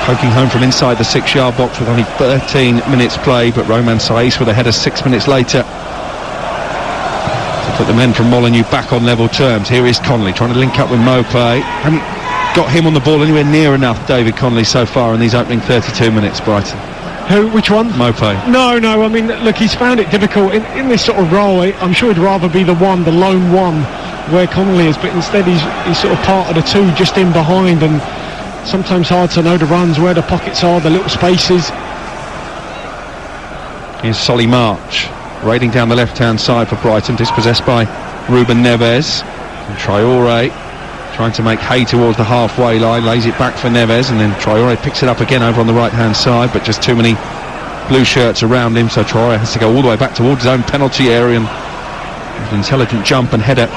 Speaker 1: poking home from inside the 6-yard box with only 13 minutes played, but Roman Saiz with a header 6 minutes later to put the men from Molineux back on level terms. Here is Connolly trying to link up with Mopé. Haven't got him on the ball anywhere near enough, David Connolly, so far in these opening 32 minutes, Brighton.
Speaker 2: Who? Which one?
Speaker 1: Mopé.
Speaker 2: No, I mean, look, he's found it difficult in this sort of role. I'm sure he'd rather be the lone one where Connolly is, but instead he's sort of part of the two just in behind, and sometimes hard to know the runs, where the pockets are, the little spaces.
Speaker 1: Here's Solly March raiding down the left-hand side for Brighton, dispossessed by Ruben Neves. And Traoré trying to make hay towards the halfway line, lays it back for Neves, and then Traoré picks it up again over on the right-hand side, but just too many blue shirts around him, so Traoré has to go all the way back towards his own penalty area, and an intelligent jump and header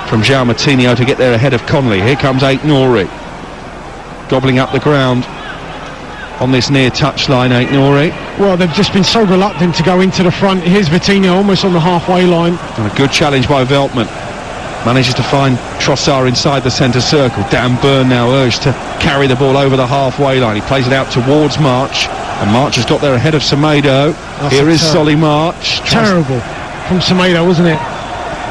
Speaker 1: from João Moutinho to get there ahead of Connolly. Here comes Aït-Nouri, gobbling up the ground on this near touchline. Aït-Nouri.
Speaker 2: Well, they've just been so reluctant to go into the front. Here's Vitinha almost on the halfway line.
Speaker 1: And a good challenge by Veltman. Manages to find Trossard inside the centre circle. Dan Burn now urged to carry the ball over the halfway line. He plays it out towards March, and March has got there ahead of Semedo. Here is Solly March.
Speaker 2: Terrible from Semedo, wasn't it?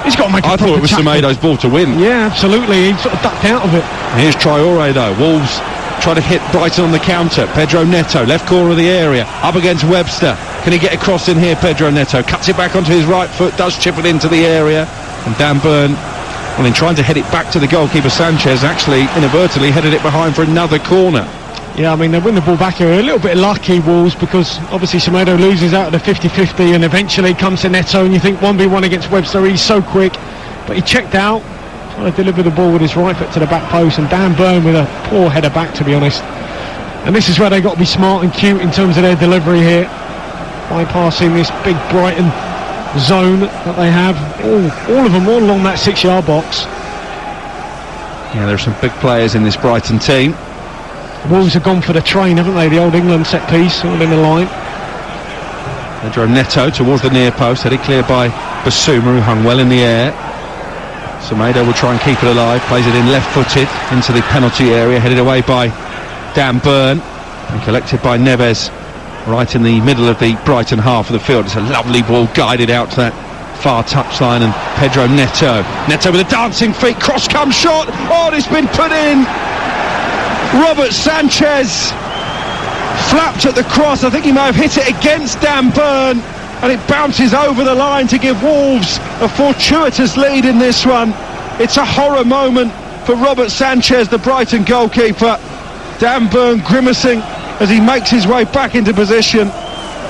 Speaker 2: He's got to make a
Speaker 1: I thought it was
Speaker 2: tackle.
Speaker 1: Semedo's ball to win.
Speaker 2: Yeah, absolutely. He sort of ducked out of it.
Speaker 1: And here's Traoré though. Wolves try to hit Brighton on the counter. Pedro Neto, left corner of the area, up against Webster. Can he get across in here? Pedro Neto cuts it back onto his right foot, does chip it into the area, and Dan Burn, well, in trying to head it back to the goalkeeper Sanchez, actually inadvertently headed it behind for another corner.
Speaker 2: Yeah, I mean, they win the ball back here. A little bit lucky, Wolves, because obviously Semedo loses out of the 50-50, and eventually comes to Neto, and you think 1v1 against Webster, he's so quick, but he checked out, trying to deliver the ball with his right foot to the back post, and Dan Burn with a poor header back, to be honest. And this is where they've got to be smart and cute in terms of their delivery here, bypassing this big Brighton zone that they have, all of them all along that 6-yard box.
Speaker 1: Yeah, there are some big players in this Brighton team.
Speaker 2: Wolves have gone for the train, haven't they? The old England set piece, all in the line.
Speaker 1: Pedro Neto towards the near post, headed clear by Basuma, who hung well in the air. Semedo will try and keep it alive, plays it in left-footed into the penalty area, headed away by Dan Burn and collected by Neves right in the middle of the Brighton half of the field. It's a lovely ball guided out to that far touchline, and Pedro Neto with a dancing feet, cross come shot, oh, it's been put in. Robert Sanchez flapped at the cross. I think he may have hit it against Dan Burn, and it bounces over the line to give Wolves a fortuitous lead in this one. It's a horror moment for Robert Sanchez, the Brighton goalkeeper. Dan Burn grimacing as he makes his way back into position.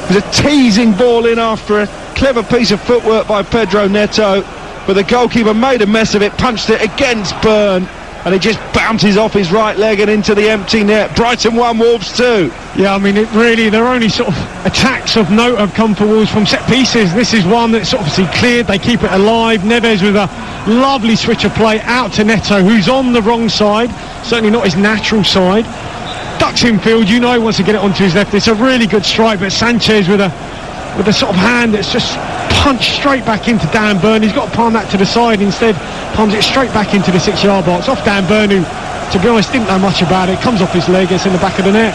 Speaker 1: There's a teasing ball in after a clever piece of footwork by Pedro Neto, but the goalkeeper made a mess of it, punched it against Burn, and it just bounces off his right leg and into the empty net. Brighton 1, Wolves 2.
Speaker 2: Yeah, I mean, it really, there are only sort of attacks of note have come for Wolves from set pieces. This is one that's obviously cleared, they keep it alive. Neves with a lovely switch of play out to Neto, who's on the wrong side, certainly not his natural side. Ducks infield, you know he wants to get it onto his left. It's a really good strike, but Sanchez with a sort of hand that's just punched straight back into Dan Burn. He's got to palm that to the side, instead palms it straight back into the 6-yard box off Dan Burn, who, to be honest, didn't know much about it. Comes off his leg, it's in the back of the net.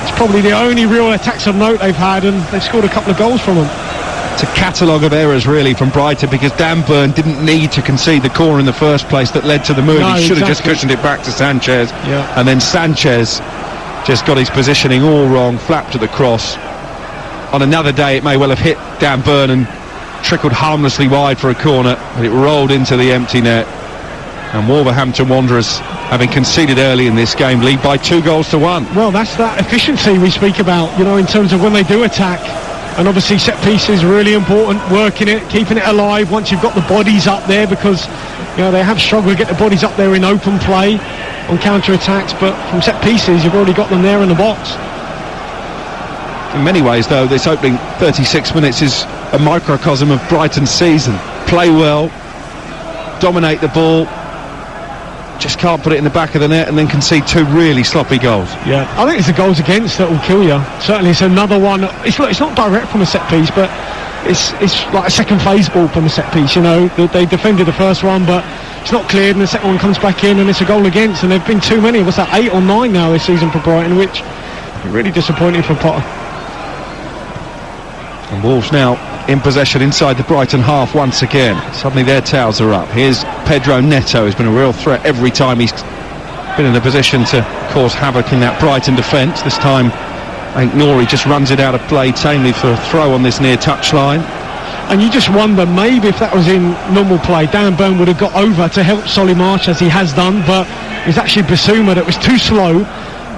Speaker 2: It's probably the only real attacks of note they've had, and they've scored a couple of goals from them.
Speaker 1: It's a catalogue of errors really from Brighton, because Dan Burn didn't need to concede the corner in the first place that led to the move.
Speaker 2: No,
Speaker 1: he should have just
Speaker 2: exactly.
Speaker 1: cushioned it back to Sanchez.
Speaker 2: Yeah.
Speaker 1: And then Sanchez just got his positioning all wrong, flapped at the cross. On another day it may well have hit Dan Burn and trickled harmlessly wide for a corner, but it rolled into the empty net. And Wolverhampton Wanderers, having conceded early in this game, lead by 2-1.
Speaker 2: Well, that's that efficiency we speak about, you know, in terms of when they do attack. And obviously set pieces really important, working it, keeping it alive once you've got the bodies up there, because, you know, they have struggled to get the bodies up there in open play on counter-attacks, but from set pieces you've already got them there in the box.
Speaker 1: In many ways, though, this opening 36 minutes is a microcosm of Brighton's season. Play well, dominate the ball, just can't put it in the back of the net, and then concede 2 really sloppy goals.
Speaker 2: Yeah, I think it's the goals against that will kill you. Certainly it's another one. It's not direct from a set piece, but it's like a second phase ball from the set piece. They defended the first one, but it's not cleared, and the second one comes back in, and it's a goal against. And there've been too many. What's that, 8 or 9 now this season for Brighton, which is really disappointing for Potter.
Speaker 1: And Wolves now in possession inside the Brighton half once again. Suddenly their towels are up. Here's Pedro Neto, who's been a real threat every time he's been in a position to cause havoc in that Brighton defence. This time I think Norrie just runs it out of play tamely for a throw on this near touchline.
Speaker 2: And you just wonder, maybe if that was in normal play, Dan Burn would have got over to help Solly March, as he has done, but it was actually Basuma that was too slow,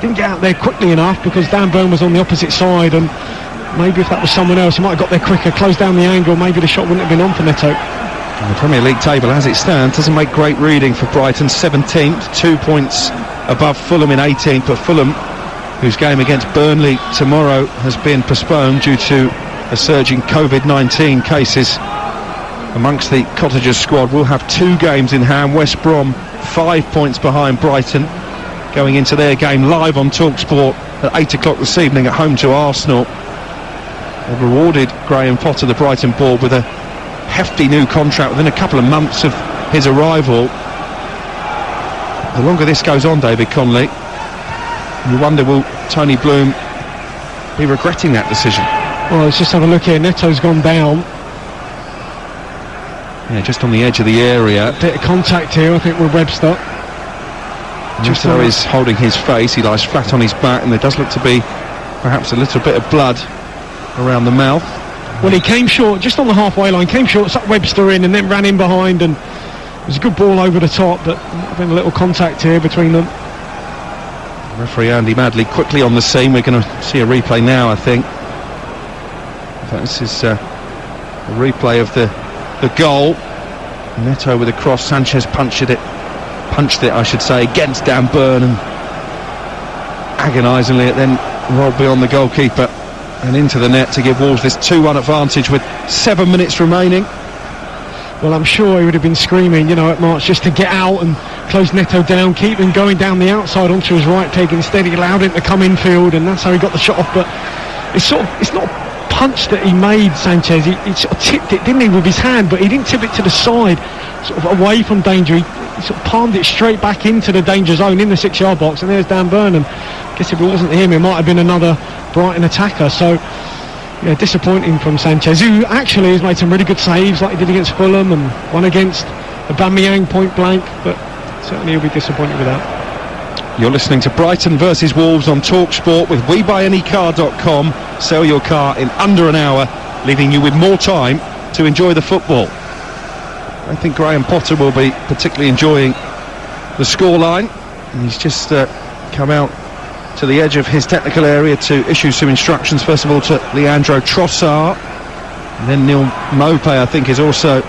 Speaker 2: didn't get out there quickly enough because Dan Burn was on the opposite side, and maybe if that was someone else, he might have got there quicker, closed down the angle, maybe the shot wouldn't have been on for Neto.
Speaker 1: And the Premier League table as it stands doesn't make great reading for Brighton. 17th, 2 points above Fulham in 18th, but Fulham, whose game against Burnley tomorrow has been postponed due to a surge in COVID-19 cases amongst the Cottagers squad, will have 2 games in hand. West Brom 5 points behind Brighton, going into their game live on TalkSport at 8 o'clock this evening at home to Arsenal. They've rewarded Graham Potter, the Brighton board, with a hefty new contract within a couple of months of his arrival. The longer this goes on, David Connolly, you wonder, will Tony Bloom be regretting that decision?
Speaker 2: Well, let's just have a look here. Neto's gone down.
Speaker 1: Yeah, just on the edge of the area.
Speaker 2: A bit of contact here, I think, with Webster.
Speaker 1: Neto is holding his face. He lies flat on his back, and there does look to be perhaps a little bit of blood around the mouth.
Speaker 2: Well, he came short, just on the halfway line, came short, sucked Webster in, and then ran in behind, and it was a good ball over the top, but there's been a little contact here between them.
Speaker 1: Referee Andy Madley quickly on the scene. We're going to see a replay now, I think. In fact, this is a replay of the goal. Neto with a cross. Sanchez punched it, I should say, against Dan Burn, and agonisingly it then rolled beyond the goalkeeper and into the net to give Wolves this 2-1 advantage with 7 minutes remaining.
Speaker 2: Well, I'm sure he would have been screaming, at March, just to get out and close Neto down, keep him going down the outside onto his right peg. Instead, he allowed him to come infield, and that's how he got the shot off. But it's not a punch that he made, Sanchez. He sort of tipped it, didn't he, with his hand, but he didn't tip it to the side, sort of away from danger. He sort of palmed it straight back into the danger zone in the 6-yard box, and there's Dan Burn. And I guess if it wasn't him, it might have been another Brighton attacker. So yeah, disappointing from Sanchez, who actually has made some really good saves, like he did against Fulham and one against Aubameyang point blank, but certainly he'll be disappointed with that.
Speaker 1: You're listening to Brighton versus Wolves on TalkSport with WeBuyAnyCar.com. Sell your car in under an hour, leaving you with more time to enjoy the football. I think Graham Potter will be particularly enjoying the scoreline. He's just come out to the edge of his technical area to issue some instructions, first of all to Leandro Trossard, and then Neil Maupay, I think, is also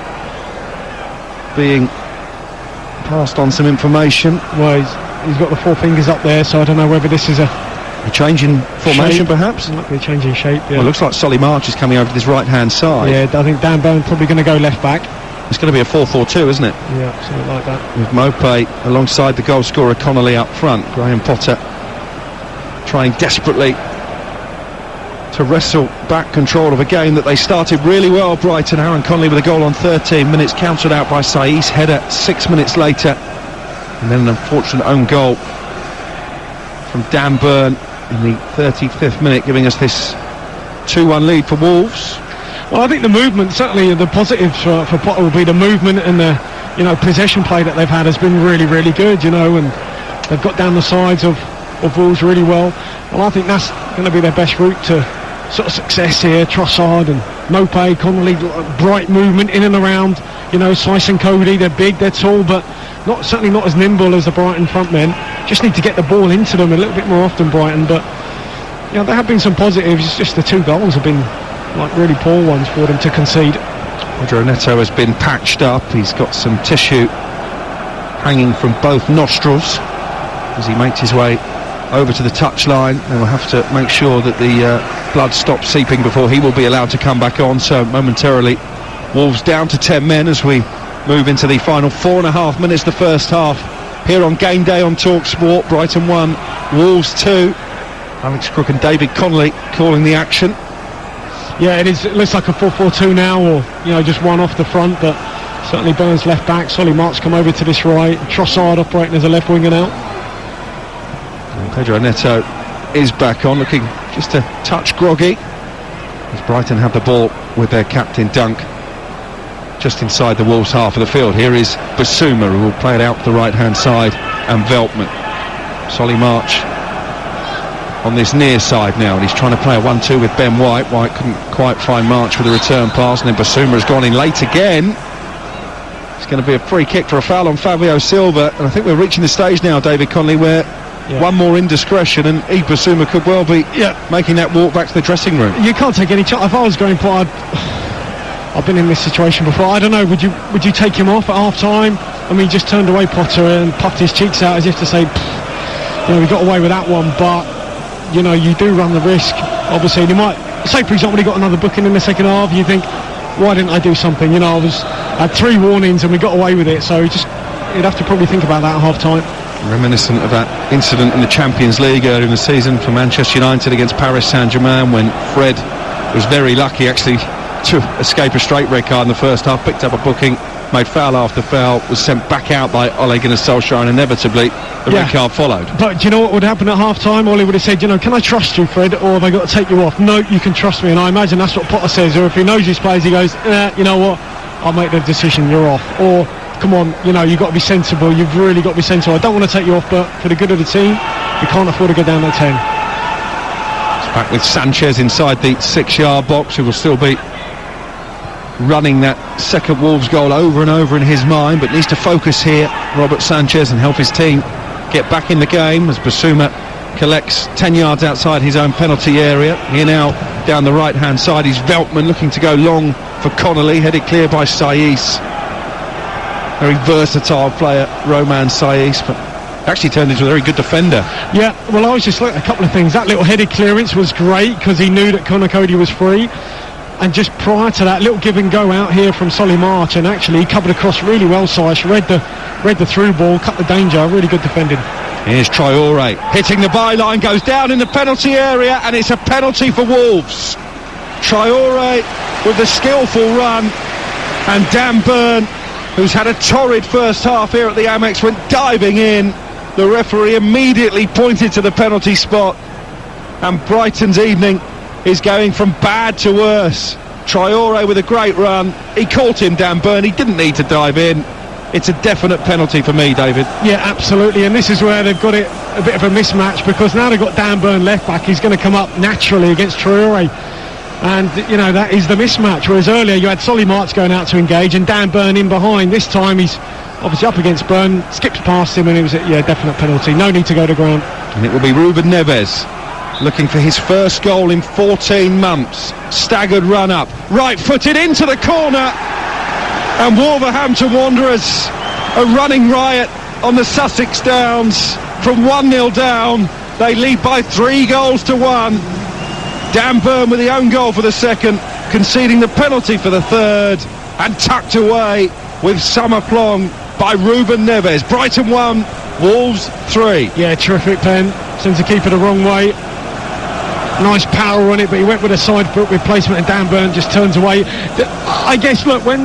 Speaker 1: being passed on some information.
Speaker 2: Well, he's got the 4 fingers up there, so I don't know whether this is a
Speaker 1: change in formation
Speaker 2: shape.
Speaker 1: Perhaps?
Speaker 2: It might be a change in shape, yeah.
Speaker 1: Well, it looks like Solly March is coming over to this right-hand side.
Speaker 2: Yeah, I think Dan Burn probably going to go left back.
Speaker 1: It's going to be a 4-4-2, isn't it?
Speaker 2: Yeah, something like that.
Speaker 1: With Maupay alongside the goal scorer Connolly up front. Graham Potter trying desperately to wrestle back control of a game that they started really well, Brighton. Aaron Connolly with a goal on 13 minutes, countered out by Saïs header 6 minutes later, and then an unfortunate own goal from Dan Burn in the 35th minute, giving us this 2-1 lead for Wolves.
Speaker 2: Well, I think the movement, certainly the positives for Potter will be the movement, and the possession play that they've had has been really, really good, and they've got down the sides of Wolves really well. Well, I think that's going to be their best route to sort of success here. Trossard and Maupay, Connolly, bright movement in and around, Slice and Cody. They're big, they're tall, but certainly not as nimble as the Brighton front men. Just need to get the ball into them a little bit more often, Brighton. But there have been some positives. It's just the 2 goals have been really poor ones for them to concede.
Speaker 1: Pedro Neto has been patched up. He's got some tissue hanging from both nostrils as he makes his way over to the touchline, and we'll have to make sure that the blood stops seeping before he will be allowed to come back on. So momentarily Wolves down to 10 men as we move into the final 4.5 minutes of the first half here on Game Day on TalkSport. Brighton 1, Wolves 2. Alex Crook and David Connolly calling the action.
Speaker 2: Yeah, it looks like a 4-4-2 now, or just one off the front, but certainly Burns left back. Solly March come over to this right. Trossard operating as a left winger now.
Speaker 1: And Pedro Neto is back on, looking just a touch groggy, as Brighton have the ball with their captain Dunk just inside the Wolves half of the field. Here is Basuma, who will play it out to the right hand side, and Veltman. Solly March on this near side now, and he's trying to play a 1-2 with Ben White. White couldn't quite find March with a return pass, and then Basuma has gone in late again. It's going to be a free kick for a foul on Fabio Silva, and I think we're reaching the stage now, David Connolly, where one more indiscretion and Basuma could well be making that walk back to the dressing room.
Speaker 2: You can't take any chance. If I was going for, I've been in this situation before. I don't know, would you take him off at half time? I mean, he just turned away Potter and puffed his cheeks out as if to say, we got away with that one, but you do run the risk. Obviously, you might say, for example, he got another booking in the second half. You think, why didn't I do something? I had 3 warnings and we got away with it. So you'd have to probably think about that at half time.
Speaker 1: Reminiscent of that incident in the Champions League earlier in the season for Manchester United against Paris Saint-Germain, when Fred was very lucky actually to escape a straight red card in the first half, picked up a booking, made foul after foul, was sent back out by Ole Gunnar Solskjaer, and inevitably the red card followed.
Speaker 2: But do you know what would happen at half time? Ole would have said, can I trust you, Fred, or have I got to take you off? No, you can trust me. And I imagine that's what Potter says, or if he knows his players, he goes, you know what, I'll make the decision, you're off. Or come on, you've got to be sensible, you've really got to be sensible. I don't want to take you off, but for the good of the team, you can't afford to go down at 10.
Speaker 1: It's back with Sanchez inside the 6-yard box, who will still be running that second Wolves goal over and over in his mind, but needs to focus here, Robert Sanchez, and help his team get back in the game as Basuma collects 10 yards outside his own penalty area. Here now down the right hand side is Veltman, looking to go long for Connolly, headed clear by Saiss. Very versatile player, Roman Saiss, but actually turned into a very good defender.
Speaker 2: Yeah, well, I was just looking at a couple of things. That little headed clearance was great because he knew that Conor Cody was free. And just prior to that, little give and go out here from Solly March, and actually he covered across really well. Saiss read the through ball, cut the danger. Really good defending.
Speaker 1: Here's Traore hitting the byline, goes down in the penalty area, and it's a penalty for Wolves. Traore with the skillful run, and Dan Burn, who's had a torrid first half here at the Amex, went diving in. The referee immediately pointed to the penalty spot, and Brighton's evening is going from bad to worse. Traore with a great run. He caught him, Dan Burn. He didn't need to dive in. It's a definite penalty for me, David.
Speaker 2: Yeah, absolutely. And this is where they've got it a bit of a mismatch, because now they've got Dan Burn left back. He's going to come up naturally against Traore. And, that is the mismatch. Whereas earlier you had Solly March going out to engage and Dan Burn in behind. This time he's obviously up against Burn, skips past him, and it was a definite penalty. No need to go to ground. And
Speaker 1: it will be Ruben Neves looking for his first goal in 14 months. Staggered run up, right-footed into the corner, and Wolverhampton Wanderers a running riot on the Sussex Downs. From 1-0 down, they lead by 3-1. Dan Burn with the own goal for the second, conceding the penalty for the third, and tucked away with some aplomb by Ruben Neves. Brighton 1, Wolves 3.
Speaker 2: Yeah, terrific pen. Sends the keeper the wrong way. Nice power on it, but he went with a side foot replacement, and Dan Burn just turns away. I guess, look, when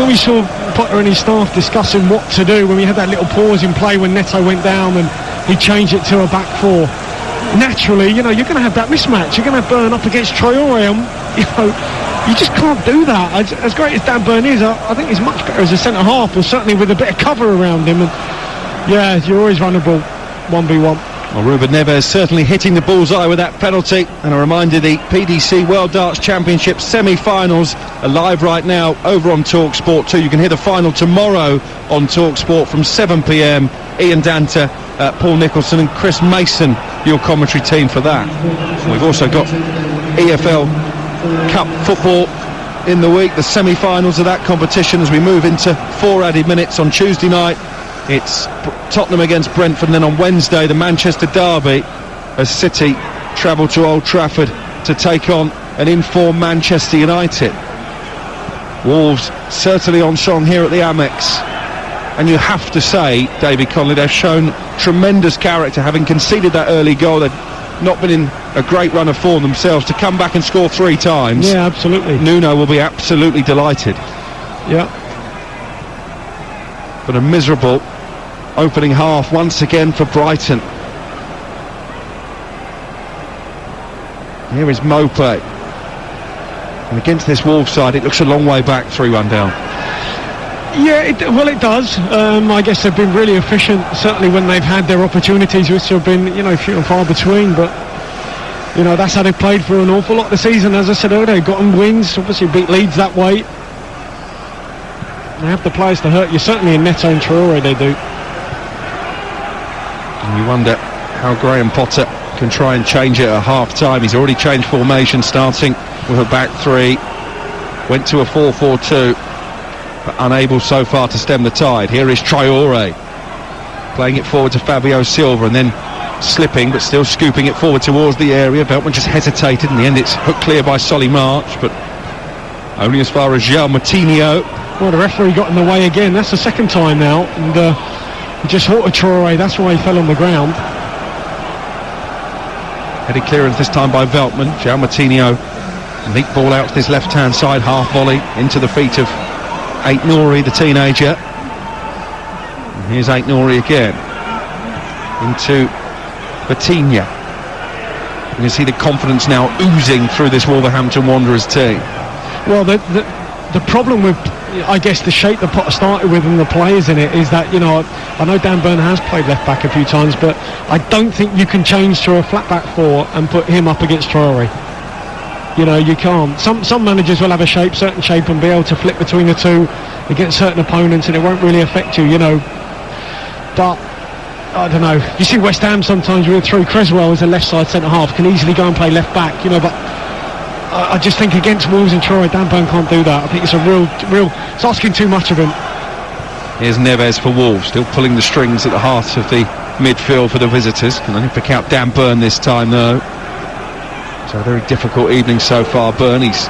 Speaker 2: we saw Potter and his staff discussing what to do, when we had that little pause in play when Neto went down and he changed it to a back four, naturally, you're going to have that mismatch. You're going to have Burn up against Traore, and you just can't do that. As great as Dan Burn is, I think he's much better as a centre half, or certainly with a bit of cover around him. And you're always vulnerable 1v1.
Speaker 1: Well, Ruben Neves certainly hitting the bullseye with that penalty. And a reminder, the PDC World Darts Championship semi-finals are live right now over on TalkSport 2. You can hear the final tomorrow on TalkSport from 7 p.m. Ian Danta, Paul Nicholson and Chris Mason, your commentary team for that. We've also got EFL Cup football in the week, the semi-finals of that competition, as we move into 4 added minutes on Tuesday night. It's Tottenham against Brentford, and then on Wednesday the Manchester derby as City travel to Old Trafford to take on an in-form Manchester United. Wolves certainly on song here at the Amex, and you have to say, David Connolly, they've shown tremendous character, having conceded that early goal. They've not been in a great run of form themselves, to come back and score 3 times.
Speaker 2: Yeah, absolutely.
Speaker 1: Nuno will be absolutely delighted.
Speaker 2: Yeah.
Speaker 1: But a miserable opening half once again for Brighton. Here is Mopé. And against this Wolves side, it looks a long way back, 3-1 down.
Speaker 2: Yeah, it does. I guess they've been really efficient, certainly when they've had their opportunities, which have been, few and far between. But, that's how they've played for an awful lot of the season. As I said earlier, they've gotten wins, obviously beat Leeds that way. They have the players to hurt you, certainly in Neto and Traore they do.
Speaker 1: And you wonder how Graham Potter can try and change it at half-time. He's already changed formation, starting with a back 3. Went to a 4-4-2. But unable so far to stem the tide. Here is Traore playing it forward to Fabio Silva, and then slipping but still scooping it forward towards the area. Veltman just hesitated. In the end it's hooked clear by Solly March, but only as far as João Moutinho.
Speaker 2: Well, the referee got in the way again. That's the second time now, and he just halted Traore. That's why he fell on the ground.
Speaker 1: Headed clearance this time by Veltman. João Moutinho, neat ball out to this left-hand side, half volley into the feet of Aït-Nouri, the teenager. And here's Aït-Nouri again into Vitinha. You can see the confidence now oozing through this Wolverhampton Wanderers team.
Speaker 2: Well, the problem with, I guess, the shape the Potter started with and the players in it is that, I know Dan Burn has played left back a few times, but I don't think you can change to a flat back 4 and put him up against Traore. You can't. Some managers will have a certain shape, and be able to flip between the two against certain opponents, and it won't really affect you, But I don't know. You see West Ham sometimes with through Creswell as a left side centre half can easily go and play left back, But I just think against Wolves and Troy, Dan Burn can't do that. I think it's a real. It's asking too much of him.
Speaker 1: Here's Neves for Wolves, still pulling the strings at the heart of the midfield for the visitors. Can only pick out Dan Burn this time, though. So a very difficult evening so far. He's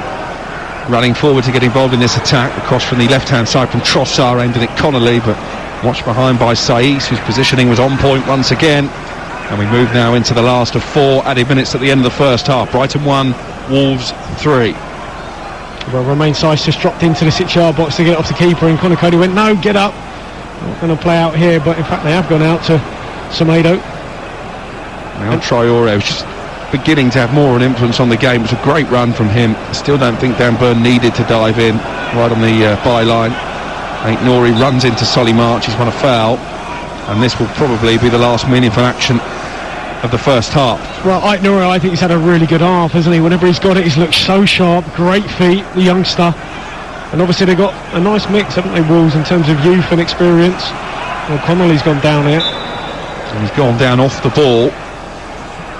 Speaker 1: running forward to get involved in this attack. Across from the left-hand side from Trossard, aimed at Connolly, but watched behind by Saiss, whose positioning was on point once again. And we move now into the last of 4 added minutes at the end of the first half. Brighton 1, Wolves 3.
Speaker 2: Well, Romain Saiss just dropped into the 6-yard box to get off the keeper, and Conor Cody went, no, get up. Not going to play out here, but in fact they have gone out to Semedo.
Speaker 1: Now Traore was just beginning to have more of an influence on the game. It was a great run from him. I still don't think Dan Burn needed to dive in right on the byline. Aït-Nouri runs into Solly March. He's won a foul, and this will probably be the last meaningful action of the first half.
Speaker 2: Well, Aït-Nouri, I think he's had a really good half, hasn't he? Whenever he's got it, he's looked so sharp. Great feet, the youngster. And obviously they've got a nice mix, haven't they, Wolves, in terms of youth and experience. Well, Connolly's gone down here.
Speaker 1: So he's gone down off the ball.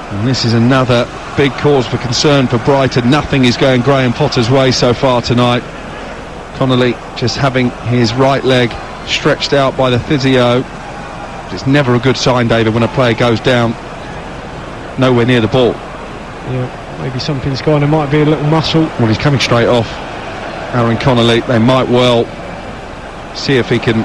Speaker 1: And this is another big cause for concern for Brighton. Nothing is going Graham Potter's way so far tonight. Connolly just having his right leg stretched out by the physio. It's never a good sign, David, when a player goes down nowhere near the ball.
Speaker 2: Yeah, maybe something's gone. It might be a little muscle.
Speaker 1: Well, he's coming straight off. Aaron Connolly, they might well see if he can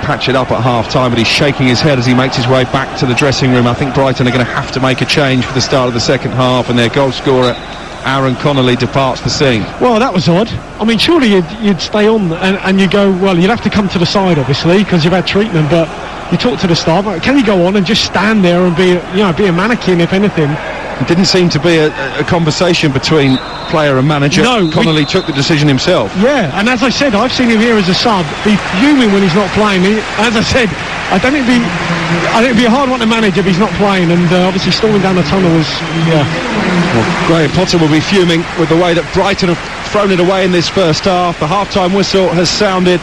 Speaker 1: patch it up at half-time, but he's shaking his head as he makes his way back to the dressing room. I think Brighton are going to have to make a change for the start of the second half, and their goal scorer Aaron Connolly departs the scene.
Speaker 2: Well, that was odd. I mean, surely you'd stay on and you go, well, you'd have to come to the side, obviously, because you've had treatment, but you talk to the staff, can you go on and just stand there and be a mannequin, if anything?
Speaker 1: It didn't seem to be a conversation between player and manager.
Speaker 2: No,
Speaker 1: Connolly took the decision himself.
Speaker 2: Yeah, and as I said, I've seen him here as a sub, be fuming when he's not playing. As I said, I think it'd be a hard one to manage if he's not playing, and obviously storming down the tunnel was, yeah.
Speaker 1: Well, Graham Potter will be fuming with the way that Brighton have thrown it away in this first half. The half-time whistle has sounded.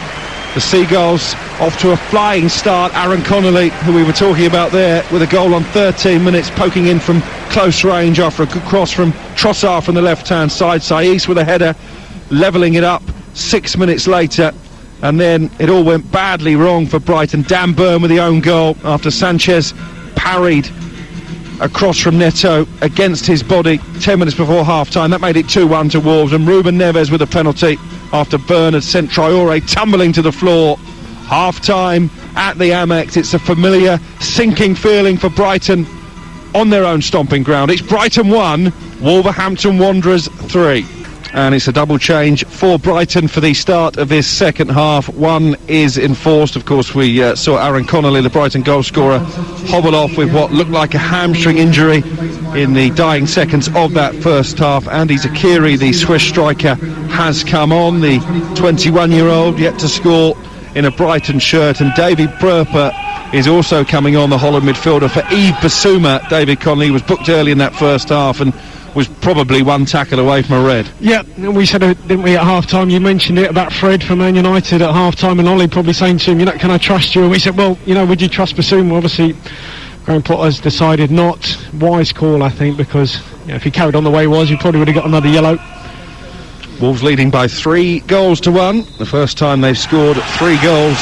Speaker 1: The Seagulls off to a flying start. Aaron Connolly, who we were talking about there, with a goal on 13 minutes, poking in from close range after a good cross from Trossard from the left-hand side. Saiss with a header, levelling it up 6 minutes later. And then it all went badly wrong for Brighton. Dan Burn with the own goal after Sanchez parried across from Neto against his body 10 minutes before half-time. That made it 2-1 to Wolves, and Ruben Neves with a penalty after Burn had sent Traore tumbling to the floor. Half-time at the Amex. It's a familiar sinking feeling for Brighton on their own stomping ground. It's Brighton 1, Wolverhampton Wanderers 3. And it's a double change for Brighton for the start of this second half. One is enforced. Of course, we saw Aaron Connolly, the Brighton goal scorer, hobble off with what looked like a hamstring injury in the dying seconds of that first half. Andy Zakiri, the Swiss striker, has come on. The 21-year-old yet to score in a Brighton shirt. And David Pröper is also coming on, the Holland midfielder, for Yves Bissouma. David Connolly was booked early in that first half and was probably one tackle away from a red.
Speaker 2: Yeah, we said it, didn't we, at half-time? You mentioned it about Fred from Man United at half-time, and Ollie probably saying to him, can I trust you? And we said, well, would you trust Bissouma? Obviously, Graham Potter's decided not. Wise call, I think, because if he carried on the way he was, he probably would have got another yellow.
Speaker 1: Wolves leading by 3-1. The first time they've scored 3 goals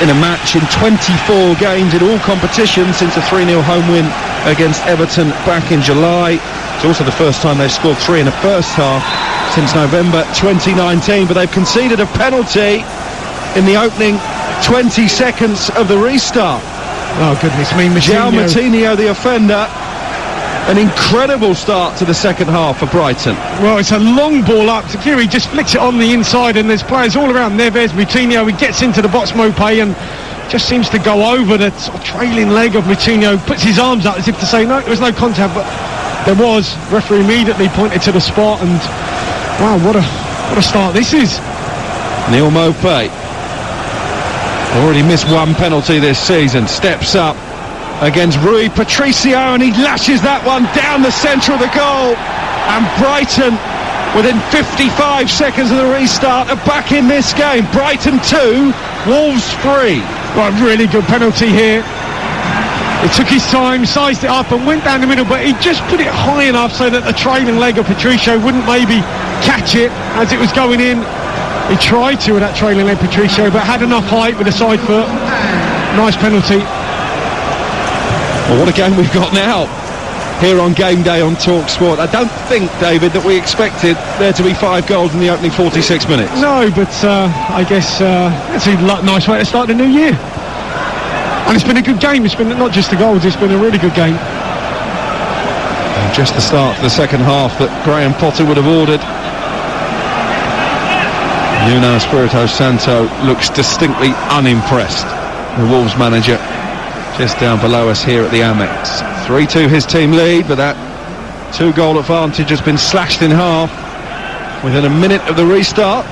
Speaker 1: in a match in 24 games in all competitions since a 3-0 home win against Everton back in July. It's also the first time they've scored 3 in the first half since November 2019, but they've conceded a penalty in the opening 20 seconds of the restart.
Speaker 2: Oh goodness me,
Speaker 1: João Moutinho, the offender. An incredible start to the second half for Brighton.
Speaker 2: Well, it's a long ball up. Zakiri just flicks it on the inside, and there's players all around. Neves, Moutinho, he gets into the box, Mopé, and just seems to go over the sort of trailing leg of Moutinho, puts his arms up as if to say, no, there was no contact, but there was. Referee immediately pointed to the spot, and wow, what a start this is.
Speaker 1: Neal Mopé, already missed one penalty this season, steps up against Rui Patricio, and he lashes that one down the centre of the goal. And Brighton, within 55 seconds of the restart, are back in this game. Brighton 2, Wolves 3.
Speaker 2: Well, really good penalty here. He took his time, sized it up and went down the middle, but he just put it high enough so that the trailing leg of Patricio wouldn't maybe catch it as it was going in. He tried to with that trailing leg, Patricio, but had enough height with the side foot. Nice penalty.
Speaker 1: Well, what a game we've got now here on Game Day on TalkSport. I don't think, David, that we expected there to be 5 goals in the opening 46 minutes.
Speaker 2: No, but I guess it's a nice way to start the new year. And it's been a good game. It's been not just the goals, it's been a really good game.
Speaker 1: And just the start of the second half that Graham Potter would have ordered. Nuno Espirito Santo looks distinctly unimpressed. The Wolves manager, just down below us here at the Amex. 3-2 his team lead, but that 2-goal advantage has been slashed in half within a minute of the restart.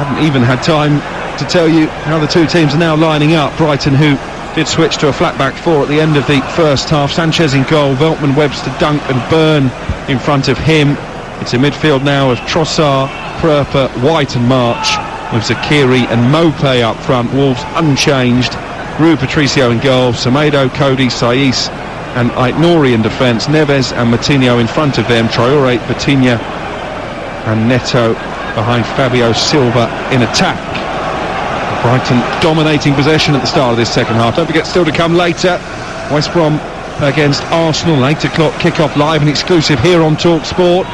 Speaker 1: Haven't even had time to tell you how the two teams are now lining up. Brighton, who did switch to a flat back 4 at the end of the first half. Sanchez in goal, Veltman, Webster, Dunk and Byrne in front of him. It's a midfield now of Trossard, Pröper, White and March, with Zakiri and Mopé up front. Wolves unchanged. Rui Patricio in goal, Semedo, Cody, Saiss and Aït-Nouri in defence, Neves and Moutinho in front of them, Traoré, Vitinha and Neto behind Fabio Silva in attack. Brighton dominating possession at the start of this second half. Don't forget, still to come later, West Brom against Arsenal, 8 o'clock kick-off live and exclusive here on TalkSport.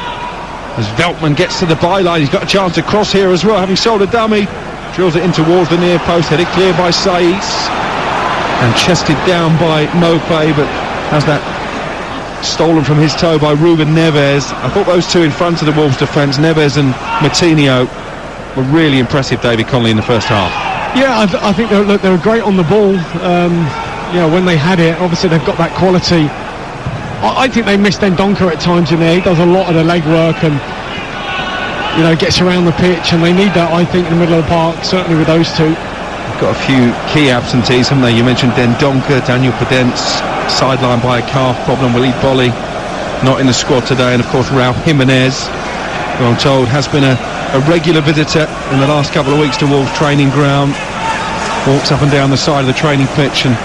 Speaker 1: As Veltman gets to the byline, he's got a chance to cross here as well, having sold a dummy, drills it in towards the near post, headed clear by Saiss and chested down by Mopé, but has that stolen from his toe by Ruben Neves. I thought those two in front of the Wolves defence, Neves and Moutinho, were really impressive, David Connolly, in the first half.
Speaker 2: Yeah, I think they were great on the ball. When they had it, obviously they've got that quality. I think they missed Dendoncker at times in there. He does a lot of the legwork and gets around the pitch, and they need that, I think, in the middle of the park, certainly with those two.
Speaker 1: Got a few key absentees, haven't they? You mentioned Dendoncker, Daniel Podence sidelined by a calf problem. Willy Bolly not in the squad today, and of course Raul Jimenez, who I'm told has been a regular visitor in the last couple of weeks to Wolves training ground, walks up and down the side of the training pitch and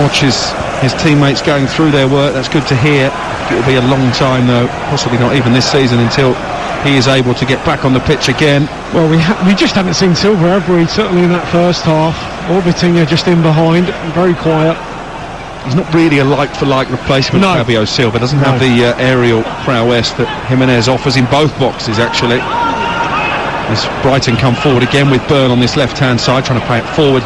Speaker 1: watches his teammates going through their work. That's good to hear. It'll be a long time though, possibly not even this season, until he is able to get back on the pitch again. Well,
Speaker 2: we just haven't seen Silva, have we? Certainly in that first half. Or Vitinha just in behind, very quiet.
Speaker 1: He's not really a like-for-like replacement for Fabio Silva. Doesn't have the aerial prowess that Jimenez offers in both boxes, actually. As Brighton come forward again with Byrne on this left-hand side, trying to play it forward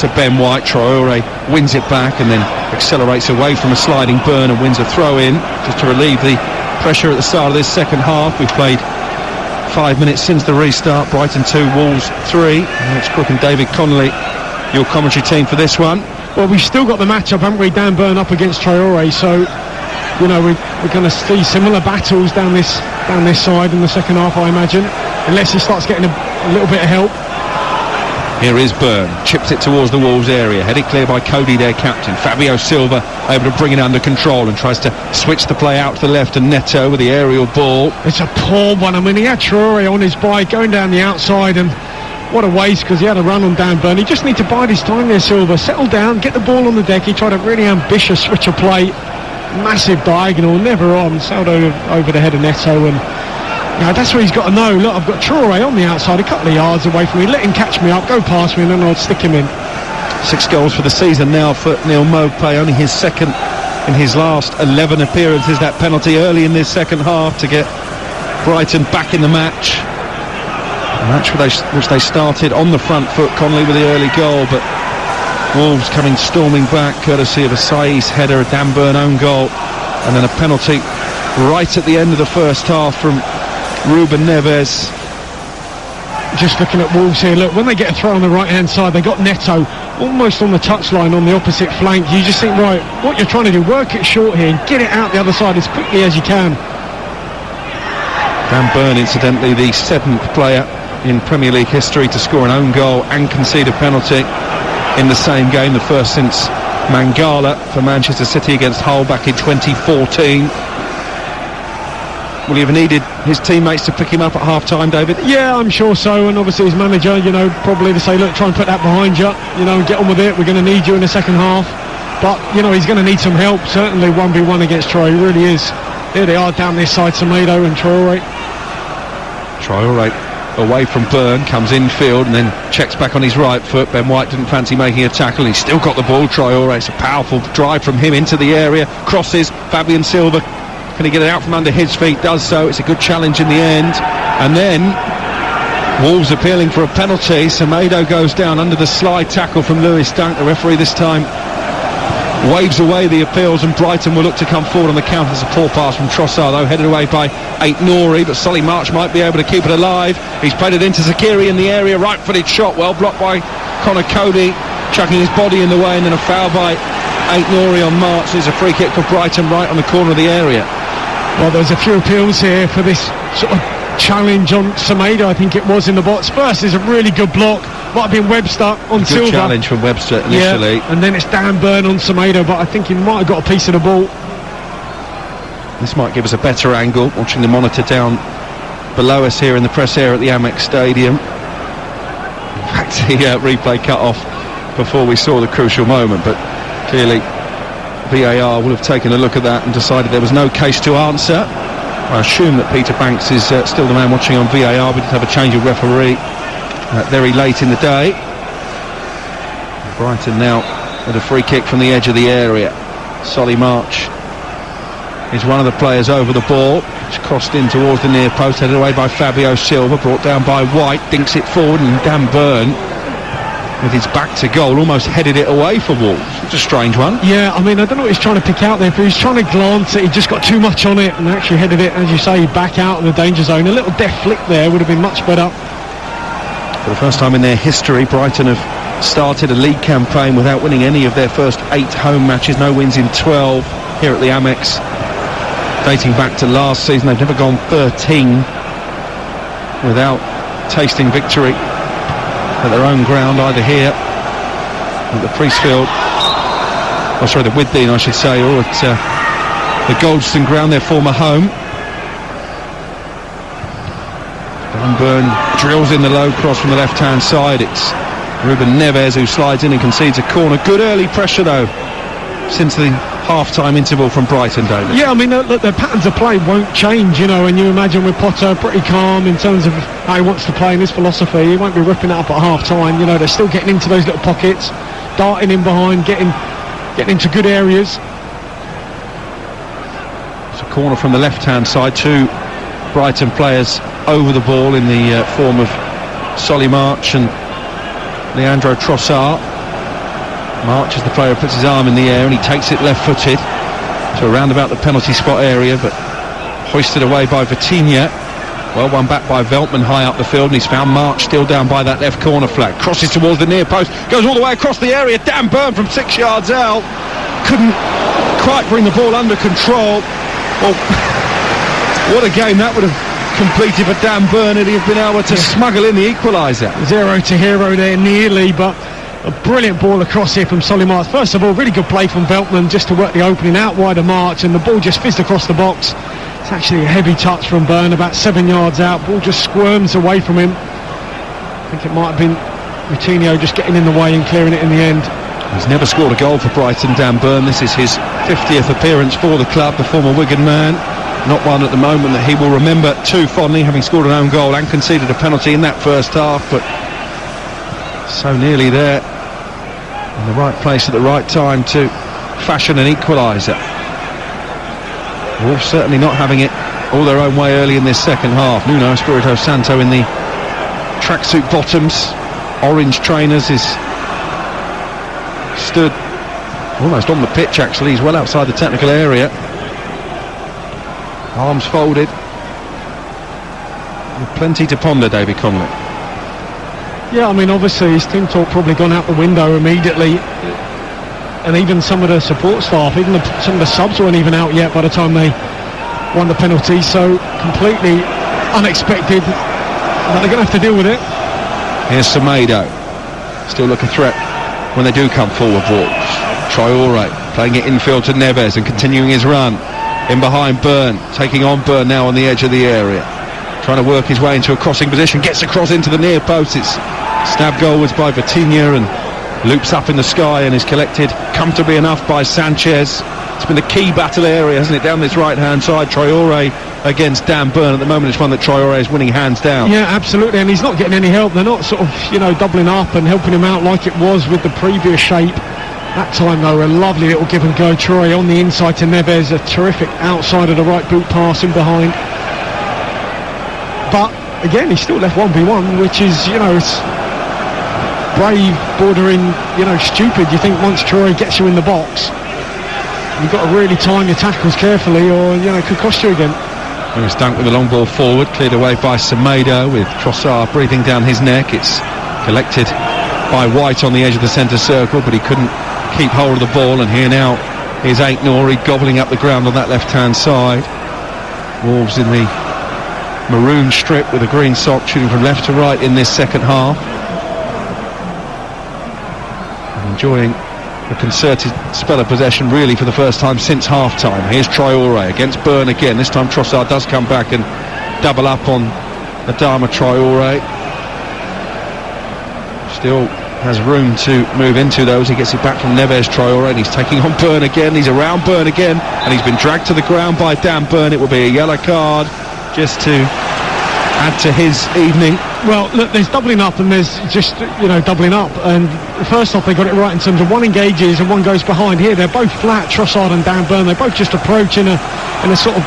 Speaker 1: to Ben White. Traore wins it back and then accelerates away from a sliding Burn and wins a throw-in just to relieve the pressure at the start of this second half. We've played 5 minutes since the restart. Brighton 2, Wolves 3. Alex Crook and David Connolly, your commentary team for this one.
Speaker 2: Well, we've still got the matchup, haven't we? Dan Burn up against Traore, so you know we're going to see similar battles down this side in the second half, I imagine, unless he starts getting a little bit of help.
Speaker 1: Here is Burn, chips it towards the Wolves area, headed clear by Cody, their captain. Fabio Silva able to bring it under control and tries to switch the play out to the left, and Neto with the aerial ball.
Speaker 2: It's a poor one. I mean, he had Traore on his bike going down the outside, and what a waste, because he had a run on Dan Burn. He just needs to bide his time there, Silva. Settle down, get the ball on the deck. He tried a really ambitious switch of play, massive diagonal, never on, sailed over the head of Neto, and you know, that's what he's got to know. Look, I've got Traore on the outside, a couple of yards away from me. Let him catch me up, go past me, and then I'll stick him in. 6
Speaker 1: goals for the season now for Neil Maupay, only his second in his last 11 appearances. That penalty early in this second half to get Brighton back in the match. A match which they started on the front foot, Connolly with the early goal, but Wolves coming storming back courtesy of a Saiz header, a Dan Burn own goal, and then a penalty right at the end of the first half from Ruben Neves.
Speaker 2: Just looking at Wolves here, look, when they get a throw on the right hand side, they got Neto almost on the touchline on the opposite flank. You just think, right, what you're trying to do, work it short here and get it out the other side as quickly as you can.
Speaker 1: Dan Burn, incidentally, the 7th player in Premier League history to score an own goal and concede a penalty in the same game, the first since Mangala for Manchester City against Hull back in 2014. Will he have needed his teammates to pick him up at half-time, David?
Speaker 2: Yeah, I'm sure so, and obviously his manager, you know, probably to say, look, try and put that behind you, you know, get on with it, we're going to need you in the second half. But, you know, he's going to need some help, certainly 1v1 against Traore, he really is. Here they are down this side, Semedo and Traore.
Speaker 1: Traore away from Burn, comes infield and then checks back on his right foot. Ben White didn't fancy making a tackle, he's still got the ball. Traore, it's a powerful drive from him into the area, crosses, Fabian Silva, can he get it out from under his feet? Does so. It's a good challenge in the end, and then Wolves appealing for a penalty. Semedo goes down under the slide tackle from Lewis Dunk. The referee this time waves away the appeals, and Brighton will look to come forward on the counter. There's a poor pass from Trossard, though, headed away by Aït-Nouri, but Solly March might be able to keep it alive. He's played it into Zakiri in the area, right-footed shot, well blocked by Connor Cody, chucking his body in the way, and then a foul by Aït-Nouri on March. There's a free kick for Brighton right on the corner of the area.
Speaker 2: Well, there's a few appeals here for this sort of challenge on Semedo, I think it was, in the box. First is a really good block, might have been Webster on Silva.
Speaker 1: Good challenge from Webster initially.
Speaker 2: Yeah, and then it's Dan Burn on Semedo, but I think he might have got a piece of the ball.
Speaker 1: This might give us a better angle, watching the monitor down below us here in the press area at the Amex Stadium. In fact, the replay cut off before we saw the crucial moment, but clearly VAR will have taken a look at that and decided there was no case to answer. I assume that Peter Banks is still the man watching on VAR. We did have a change of referee very late in the day. Brighton now with a free kick from the edge of the area. Solly March is one of the players over the ball. It's crossed in towards the near post, headed away by Fabio Silva, brought down by White, dinks it forward, and Dan Burn, with his back to goal, almost headed it away for Wolves. It's a strange one.
Speaker 2: Yeah, I mean, I don't know what he's trying to pick out there, but he's trying to glance it. He just got too much on it and actually headed it, as you say, back out of the danger zone. A little deft flick there would have been much better.
Speaker 1: For the first time in their history, Brighton have started a league campaign without winning any of their first 8 home matches. No wins in 12 here at the Amex. Dating back to last season, they've never gone 13 without tasting victory at their own ground, either here at the Priestfield, or sorry, the Withdean I should say, or at the Goldstone ground, their former home. Dan Burn drills in the low cross from the left hand side. It's Ruben Neves who slides in and concedes a corner. Good early pressure though since the half-time interval from Brighton, David.
Speaker 2: Yeah, I mean, look, their patterns of play won't change, you know, and you imagine with Potter pretty calm in terms of how he wants to play in his philosophy. He won't be ripping it up at half-time, you know. They're still getting into those little pockets, darting in behind, getting into good areas.
Speaker 1: It's a corner from the left-hand side. 2 Brighton players over the ball in the form of Solly March and Leandro Trossard. March, as the player puts his arm in the air, and he takes it left-footed to around about the penalty spot area, but hoisted away by Vitinha. Well, one back by Veltman high up the field, and he's found March still down by that left corner flag. Crosses towards the near post, goes all the way across the area. Dan Burn from 6 yards out. Couldn't quite bring the ball under control. Well, what a game that would have completed for Dan Burn had he been able to smuggle in the equaliser.
Speaker 2: 0-0 there nearly, but a brilliant ball across here from Solly March. First of all, really good play from Veltman just to work the opening out wide of March, and the ball just fizzed across the box. It's actually a heavy touch from Byrne, about 7 yards out. Ball just squirms away from him. I think it might have been Coutinho just getting in the way and clearing it in the end.
Speaker 1: He's never scored a goal for Brighton, Dan Byrne. This is his 50th appearance for the club, the former Wigan man. Not one at the moment that he will remember too fondly, having scored an own goal and conceded a penalty in that first half, but so nearly there, in the right place at the right time to fashion an equaliser. Wolves certainly not having it all their own way early in this second half. Nuno Espirito Santo in the tracksuit bottoms, orange trainers, is stood almost on the pitch actually. He's well outside the technical area, arms folded, with plenty to ponder, David Conley.
Speaker 2: Yeah, I mean, obviously his team talk probably gone out the window immediately, and even some of the support staff, even some of the subs weren't even out yet by the time they won the penalty, so completely unexpected, but they're going to have to deal with it.
Speaker 1: Here's Semedo, still look a threat when they do come forward. Wolves. Traore playing it infield to Neves and continuing his run in behind Byrne, taking on Byrne now on the edge of the area, trying to work his way into a crossing position, gets across into the near post. It's stabbed goalwards by Vitinha and loops up in the sky and is collected comfortably enough by Sanchez. It's been a key battle area, hasn't it, down this right-hand side. Traore against Dan Byrne. At the moment it's one that Traore is winning hands down.
Speaker 2: Yeah, absolutely, and he's not getting any help. They're not sort of, doubling up and helping him out like it was with the previous shape. That time, though, a lovely little give and go. Troy on the inside to Neves, a terrific outside of the right boot pass in behind. But, again, he's still left 1v1, which is, it's brave, bordering, stupid. You think once Troy gets you in the box, you've got to really time your tackles carefully, or, it could cost you again.
Speaker 1: It was dunked with a long ball forward, cleared away by Semedo with Trossard breathing down his neck. It's collected by White on the edge of the centre circle, but he couldn't keep hold of the ball, and here now is Aït-Nouri gobbling up the ground on that left-hand side. Wolves in the maroon strip with a green sock, shooting from left to right in this second half, enjoying a concerted spell of possession really for the first time since half-time. Here's Traore against Byrne again. This time Trossard does come back and double up on Adama Traore. Still has room to move into those. He gets it back from Neves. Traore, and he's taking on Byrne again. He's around Byrne again, and he's been dragged to the ground by Dan Byrne. It will be a yellow card just to add to his evening.
Speaker 2: Well, look, there's doubling up and there's just, doubling up. And first off, they got it right in terms of one engages and one goes behind. Here, they're both flat, Trossard and Dan Byrne. They both just approach in a sort of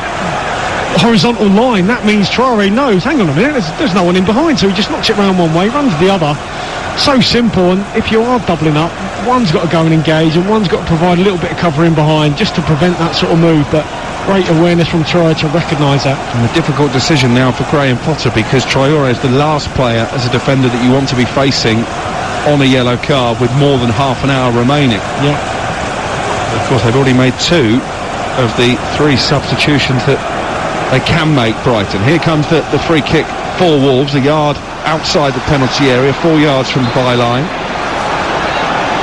Speaker 2: horizontal line. That means Traore knows, hang on a minute, there's no one in behind. So he just knocks it round one way, runs the other. So simple. And if you are doubling up, one's got to go and engage and one's got to provide a little bit of cover in behind just to prevent that sort of move. But great awareness from Traore to recognise that.
Speaker 1: And a difficult decision now for Graham Potter, because Traore is the last player as a defender that you want to be facing on a yellow card with more than half an hour remaining.
Speaker 2: Yeah.
Speaker 1: Of course, they've already made 2 of the 3 substitutions that they can make, Brighton. Here comes the free kick for Wolves, a yard outside the penalty area, 4 yards from the byline.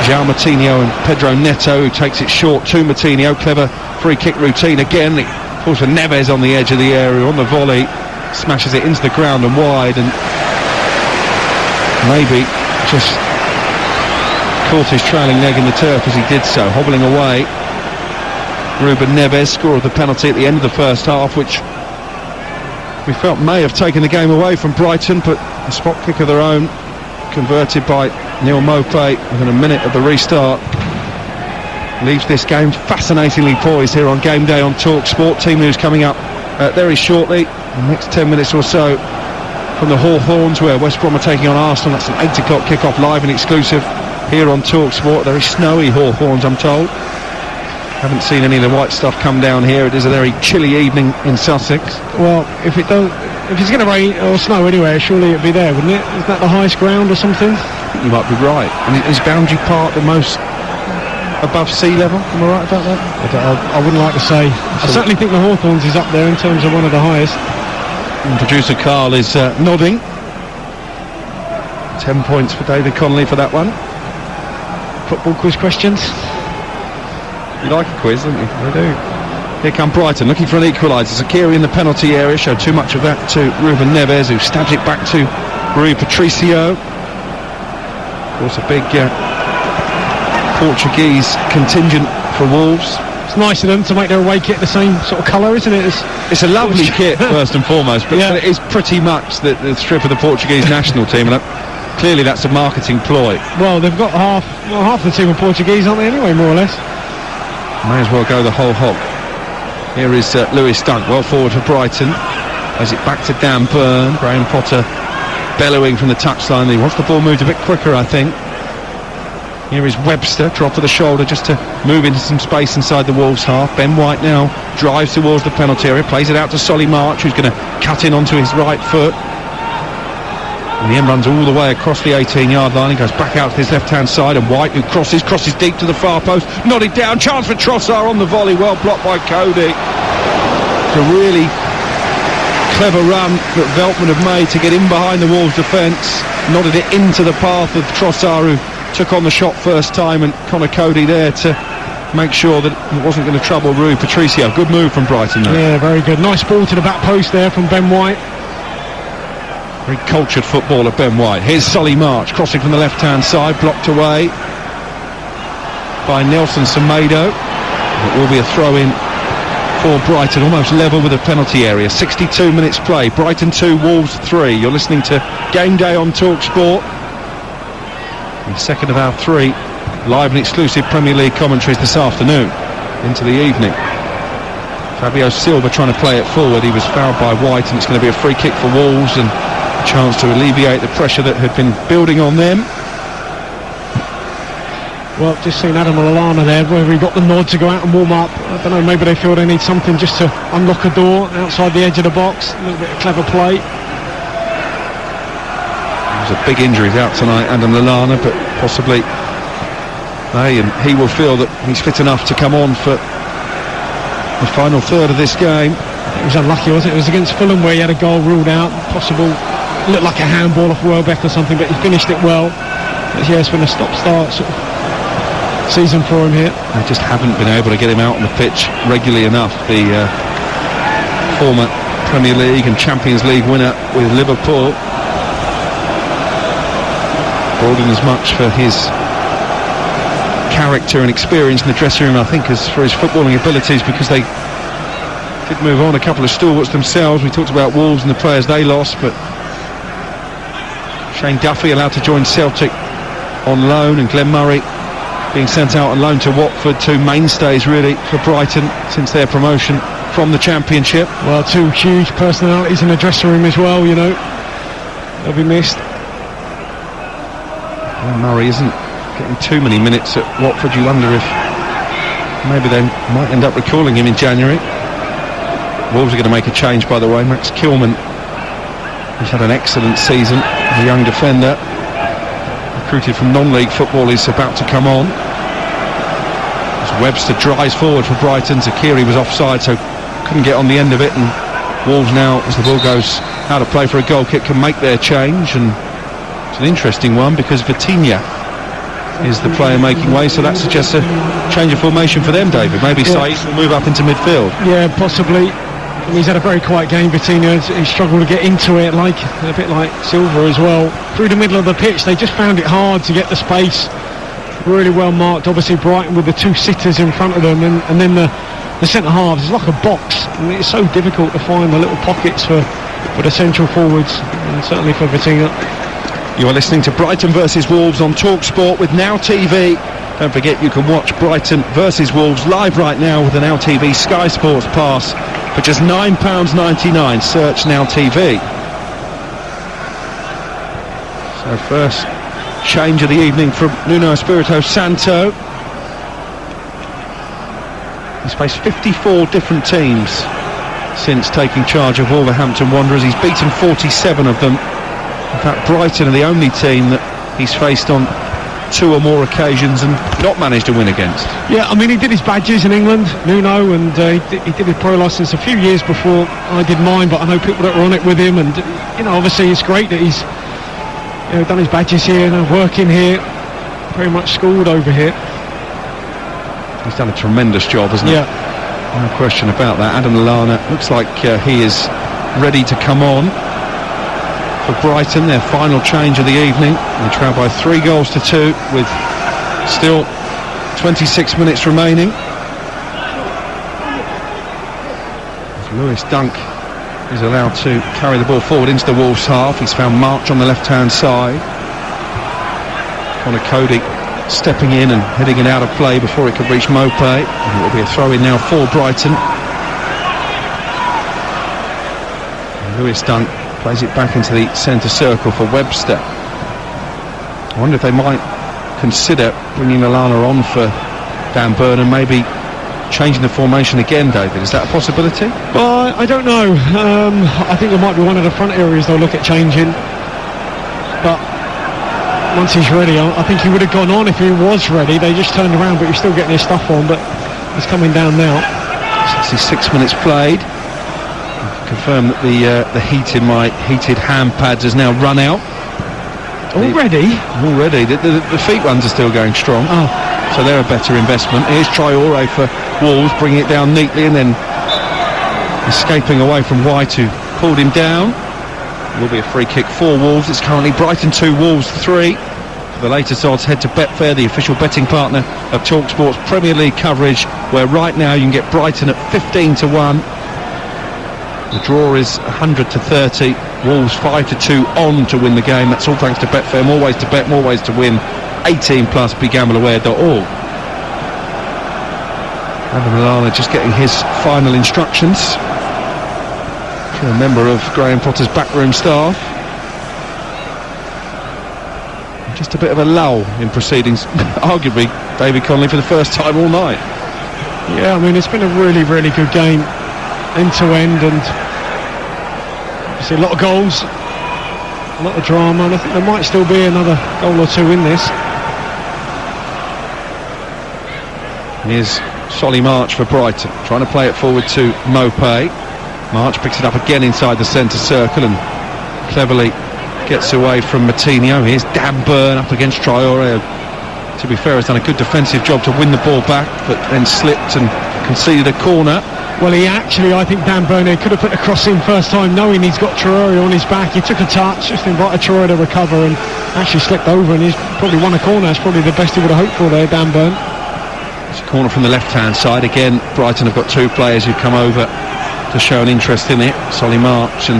Speaker 1: João Moutinho and Pedro Neto, who takes it short to Moutinho. Clever free kick routine again. It falls for Neves on the edge of the area on the volley, smashes it into the ground and wide, and maybe just caught his trailing leg in the turf as he did so, hobbling away. Ruben Neves, score of the penalty at the end of the first half, which we felt may have taken the game away from Brighton, but a spot kick of their own, converted by Neil Maupay within a minute of the restart, leaves this game fascinatingly poised here on Game Day on TalkSport. Team news coming up very shortly, in the next 10 minutes or so, from the Hawthorns, where West Brom are taking on Arsenal. That's an 8 o'clock kick-off, live and exclusive here on TalkSport. Very snowy Hawthorns, I'm told. Haven't seen any of the white stuff come down here. It is a very chilly evening in Sussex.
Speaker 2: Well, if it's going to rain or snow anyway, surely it'd be there, wouldn't it? Is that the highest ground or something?
Speaker 1: I think you might be right. And is Boundary Park the most above sea level? Am I right about that?
Speaker 2: I wouldn't like to say. I certainly think the Hawthorns is up there in terms of one of the highest.
Speaker 1: And producer Carl is nodding. 10 points for David Connolly for that one.
Speaker 2: Football quiz questions.
Speaker 1: You like a quiz, don't you?
Speaker 2: I do.
Speaker 1: Here come Brighton, looking for an equaliser. Zakiri in the penalty area, showed too much of that to Ruben Neves, who stabs it back to Rui Patricio. Of course, a big Portuguese contingent for Wolves.
Speaker 2: It's nice of them to make their away kit the same sort of colour, isn't it?
Speaker 1: It's a lovely kit, first and foremost, but it is pretty much the strip of the Portuguese national team, and clearly that's a marketing ploy.
Speaker 2: Well, they've got half the team are Portuguese, aren't they, anyway, more or less?
Speaker 1: May as well go the whole hog. Here is Lewis Dunk, well forward for Brighton. Plays it back to Dan Burn. Graham Potter bellowing from the touchline. He wants the ball moved a bit quicker, I think. Here is Webster, drop to the shoulder just to move into some space inside the Wolves half. Ben White now drives towards the penalty area, plays it out to Solly March, who's going to cut in onto his right foot. And the end runs all the way across the 18-yard line. He goes back out to his left-hand side, and White, who crosses deep to the far post, nodded down, chance for Trossard on the volley, well blocked by Cody. It's a really clever run that Veltman have made to get in behind the Wolves defence, nodded it into the path of Trossard, who took on the shot first time, and Connor Cody there to make sure that it wasn't going to trouble Rui Patricio. Good move from Brighton though.
Speaker 2: Yeah, very good. Nice ball to the back post there from Ben White.
Speaker 1: Very cultured footballer, Ben White. Here's Solly March, crossing from the left-hand side, blocked away by Nelson Semedo. It will be a throw-in for Brighton, almost level with the penalty area. 62 minutes play. Brighton 2, Wolves 3. You're listening to Game Day on TalkSport. The second of our 3 live and exclusive Premier League commentaries this afternoon into the evening. Fabio Silva trying to play it forward. He was fouled by White, and it's going to be a free kick for Wolves, and chance to alleviate the pressure that had been building on them.
Speaker 2: Well, just seen Adam Lallana there, where he got the nod to go out and warm up. I don't know, maybe they feel they need something just to unlock a door outside the edge of the box. A little bit of clever play.
Speaker 1: There's a big injury out tonight, Adam Lallana, but possibly he will feel that he's fit enough to come on for the final third of this game.
Speaker 2: It was unlucky, wasn't it? It was against Fulham where he had a goal ruled out, possible. Looked like a handball off Welbeck or something, but he finished it well. But yeah, it's been a stop-start sort of season for him here.
Speaker 1: They just haven't been able to get him out on the pitch regularly enough. The former Premier League and Champions League winner with Liverpool brought in as much for his character and experience in the dressing room, I think, as for his footballing abilities, because they did move on a couple of stalwarts themselves. We talked about Wolves and the players they lost, but Shane Duffy allowed to join Celtic on loan, and Glenn Murray being sent out on loan to Watford. 2 mainstays really for Brighton since their promotion from the Championship.
Speaker 2: Well, 2 huge personalities in the dressing room as well, you know. They'll be missed.
Speaker 1: Glenn Murray isn't getting too many minutes at Watford. You wonder if maybe they might end up recalling him in January. Wolves are going to make a change, by the way. Max Kilman, who's had an excellent season, a young defender recruited from non-league football, is about to come on. As Webster drives forward for Brighton. Zakiri was offside, so couldn't get on the end of it, and Wolves now, as the ball goes out of play for a goal kick, can make their change. And it's an interesting one because Vitinha is the player making way, so that suggests a change of formation for them, David. Maybe Saïs will move up into midfield.
Speaker 2: Yeah, possibly. He's had a very quiet game, Vitinha. He struggled to get into it, a bit like Silva as well. Through the middle of the pitch, they just found it hard to get the space. Really well marked, obviously Brighton with the 2 sitters in front of them, and then the centre-halves. It's like a box, and it's so difficult to find the little pockets for the central forwards, and certainly for Vitinha.
Speaker 1: You are listening to Brighton versus Wolves on TalkSport with Now TV. Don't forget you can watch Brighton versus Wolves live right now with an Now TV Sky Sports Pass for just £9.99. Search Now TV. So first change of the evening from Nuno Espirito Santo. He's faced 54 different teams since taking charge of Wolverhampton Wanderers. He's beaten 47 of them. In fact, Brighton are the only team that he's faced on 2 or more occasions and not managed to win against.
Speaker 2: Yeah, I mean, he did his badges in England, Nuno, and he did his pro licence a few years before I did mine, but I know people that were on it with him, and obviously it's great that he's done his badges here and working here, pretty much schooled over here.
Speaker 1: He's done a tremendous job, hasn't he? No question about that. Adam Lallana looks like he is ready to come on for Brighton, their final change of the evening. They trail by 3-2 with still 26 minutes remaining. Lewis Dunk is allowed to carry the ball forward into the Wolves half. He's found March on the left-hand side. Connor Cody stepping in and heading it out of play before it could reach Mope. And it will be a throw-in now for Brighton. And Lewis Dunk plays it back into the centre circle for Webster. I wonder if they might consider bringing Lallana on for Dan Burn and maybe changing the formation again, David. Is that a possibility?
Speaker 2: Well, I don't know. I think there might be one of the front areas they'll look at changing. But once he's ready, I think he would have gone on if he was ready. They just turned around, but he's still getting his stuff on. But he's coming down now.
Speaker 1: 66 minutes played. Confirm that the heat in my heated hand pads has now run out.
Speaker 2: Already?
Speaker 1: The feet ones are still going strong. So they're a better investment. Here's Traore for Wolves, bringing it down neatly and then escaping away from White, who pulled him down. It will be a free kick for Wolves. It's currently Brighton 2, Wolves 3. For the latest odds, head to Betfair, the official betting partner of TalkSport's Premier League coverage, where right now you can get Brighton at 15-1. The draw is 100-30. Wolves 5-2 on to win the game. That's all thanks to Betfair. More ways to bet, more ways to win. 18+, begambleaware.org. Adam Lallana just getting his final instructions from a member of Graham Potter's backroom staff. Just a bit of a lull in proceedings, arguably, David Connolly, for the first time all night.
Speaker 2: Yeah, I mean, it's been a really, really good game, end to end, and obviously a lot of goals, a lot of drama, and I think there might still be another goal or two in this.
Speaker 1: Here's Solly March for Brighton, trying to play it forward to Mope. March picks it up again inside the centre circle and cleverly gets away from Matinho. Here's Dan Burn up against Traore. To be fair, has done a good defensive job to win the ball back, but then slipped and conceded a corner.
Speaker 2: Well, he actually, I think Dan Burn could have put a cross in first time, knowing he's got Traore on his back. He took a touch, just invited Traore to recover and actually slipped over, and he's probably won a corner. That's probably the best he would have hoped for there, Dan Burn.
Speaker 1: It's a corner from the left-hand side. Again, Brighton have got 2 players who've come over to show an interest in it. Solly March and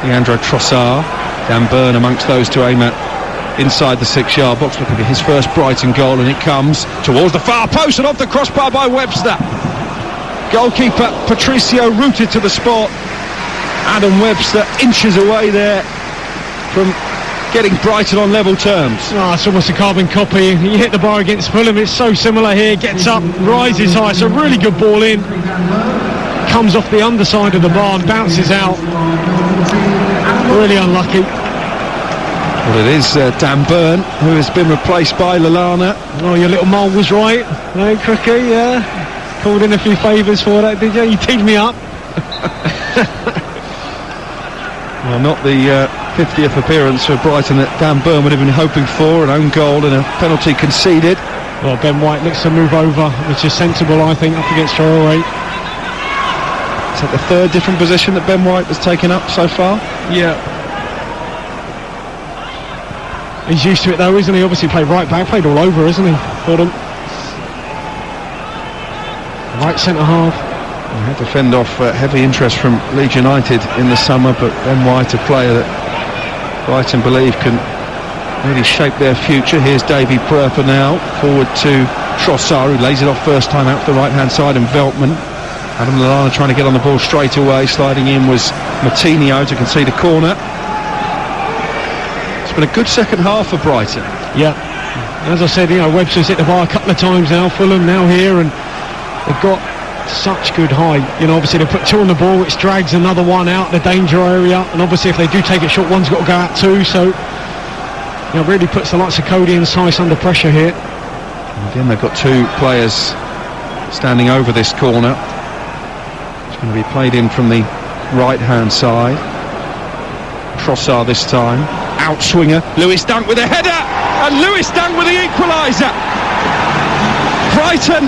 Speaker 1: Leandro Trossard. Dan Burn amongst those to aim at inside the 6-yard box, looking for his first Brighton goal, and it comes towards the far post and off the crossbar by Webster. Goalkeeper Patricio rooted to the spot. Adam Webster inches away there from getting Brighton on level terms.
Speaker 2: It's almost a carbon copy. You hit the bar against Fulham, it's so similar here. Gets up, rises high. It's a really good ball in. Comes off the underside of the bar and bounces out. Really unlucky.
Speaker 1: Well, it is Dan Burn who has been replaced by Lallana.
Speaker 2: Oh, your little mole was right. Hey, Crookie, yeah. Called in a few favours for that, did you? You teed me up.
Speaker 1: Well, not the 50th appearance for Brighton that Dan Burn would have been hoping for. An own goal and a penalty conceded.
Speaker 2: Well, Ben White looks to move over, which is sensible, I think, up against Traore.
Speaker 1: Is that the 3rd different position that Ben White has taken up so far?
Speaker 2: Yeah. He's used to it though, isn't he? Obviously played right back, played all over, isn't he? For them. Right centre half.
Speaker 1: He had to fend off heavy interest from Leeds United in the summer, but Ben White, a player that Brighton believe can really shape their future. Here's Davy Pröper now, forward to Trossard, who lays it off first time out to the right-hand side, and Veltman. Adam Lallana trying to get on the ball straight away. Sliding in was Matinho to concede a corner. It's been a good second half for Brighton.
Speaker 2: Yeah, as I said, Webster's hit the bar a couple of times now, Fulham now here, and they've got such good height. Obviously they put 2 on the ball, which drags another one out the danger area, and obviously if they do take it short, one's got to go out too, so really puts the likes of Cody and Sice under pressure here.
Speaker 1: And again, they've got 2 players standing over this corner. It's going to be played in from the right hand side. Trossard this time, outswinger, Lewis Dunk with a header, and Lewis Dunk with the equaliser. Brighton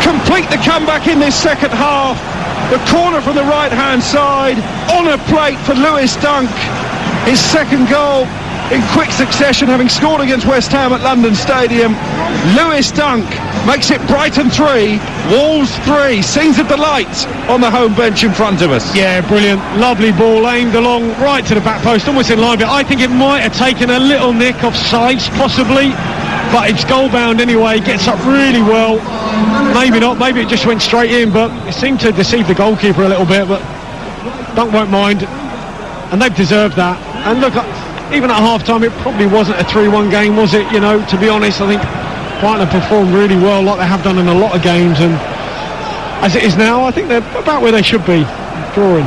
Speaker 1: complete the comeback in this second half. The corner from the right hand side, on a plate for Lewis Dunk, his second goal in quick succession, having scored against West Ham at London Stadium. Lewis Dunk makes it Brighton 3, Wolves 3. Scenes of delight on the home bench in front of us.
Speaker 2: Yeah, brilliant, lovely ball aimed along right to the back post, almost in line, but I think it might have taken a little nick off Sice, possibly, but it's goal bound anyway. Gets up really well. Maybe not, maybe it just went straight in, but it seemed to deceive the goalkeeper a little bit, but Dunk won't mind, and they've deserved that. And look, even at half-time, it probably wasn't a 3-1 game, was it? To be honest, I think Brighton have performed really well, like they have done in a lot of games, and as it is now, I think they're about where they should be, drawing.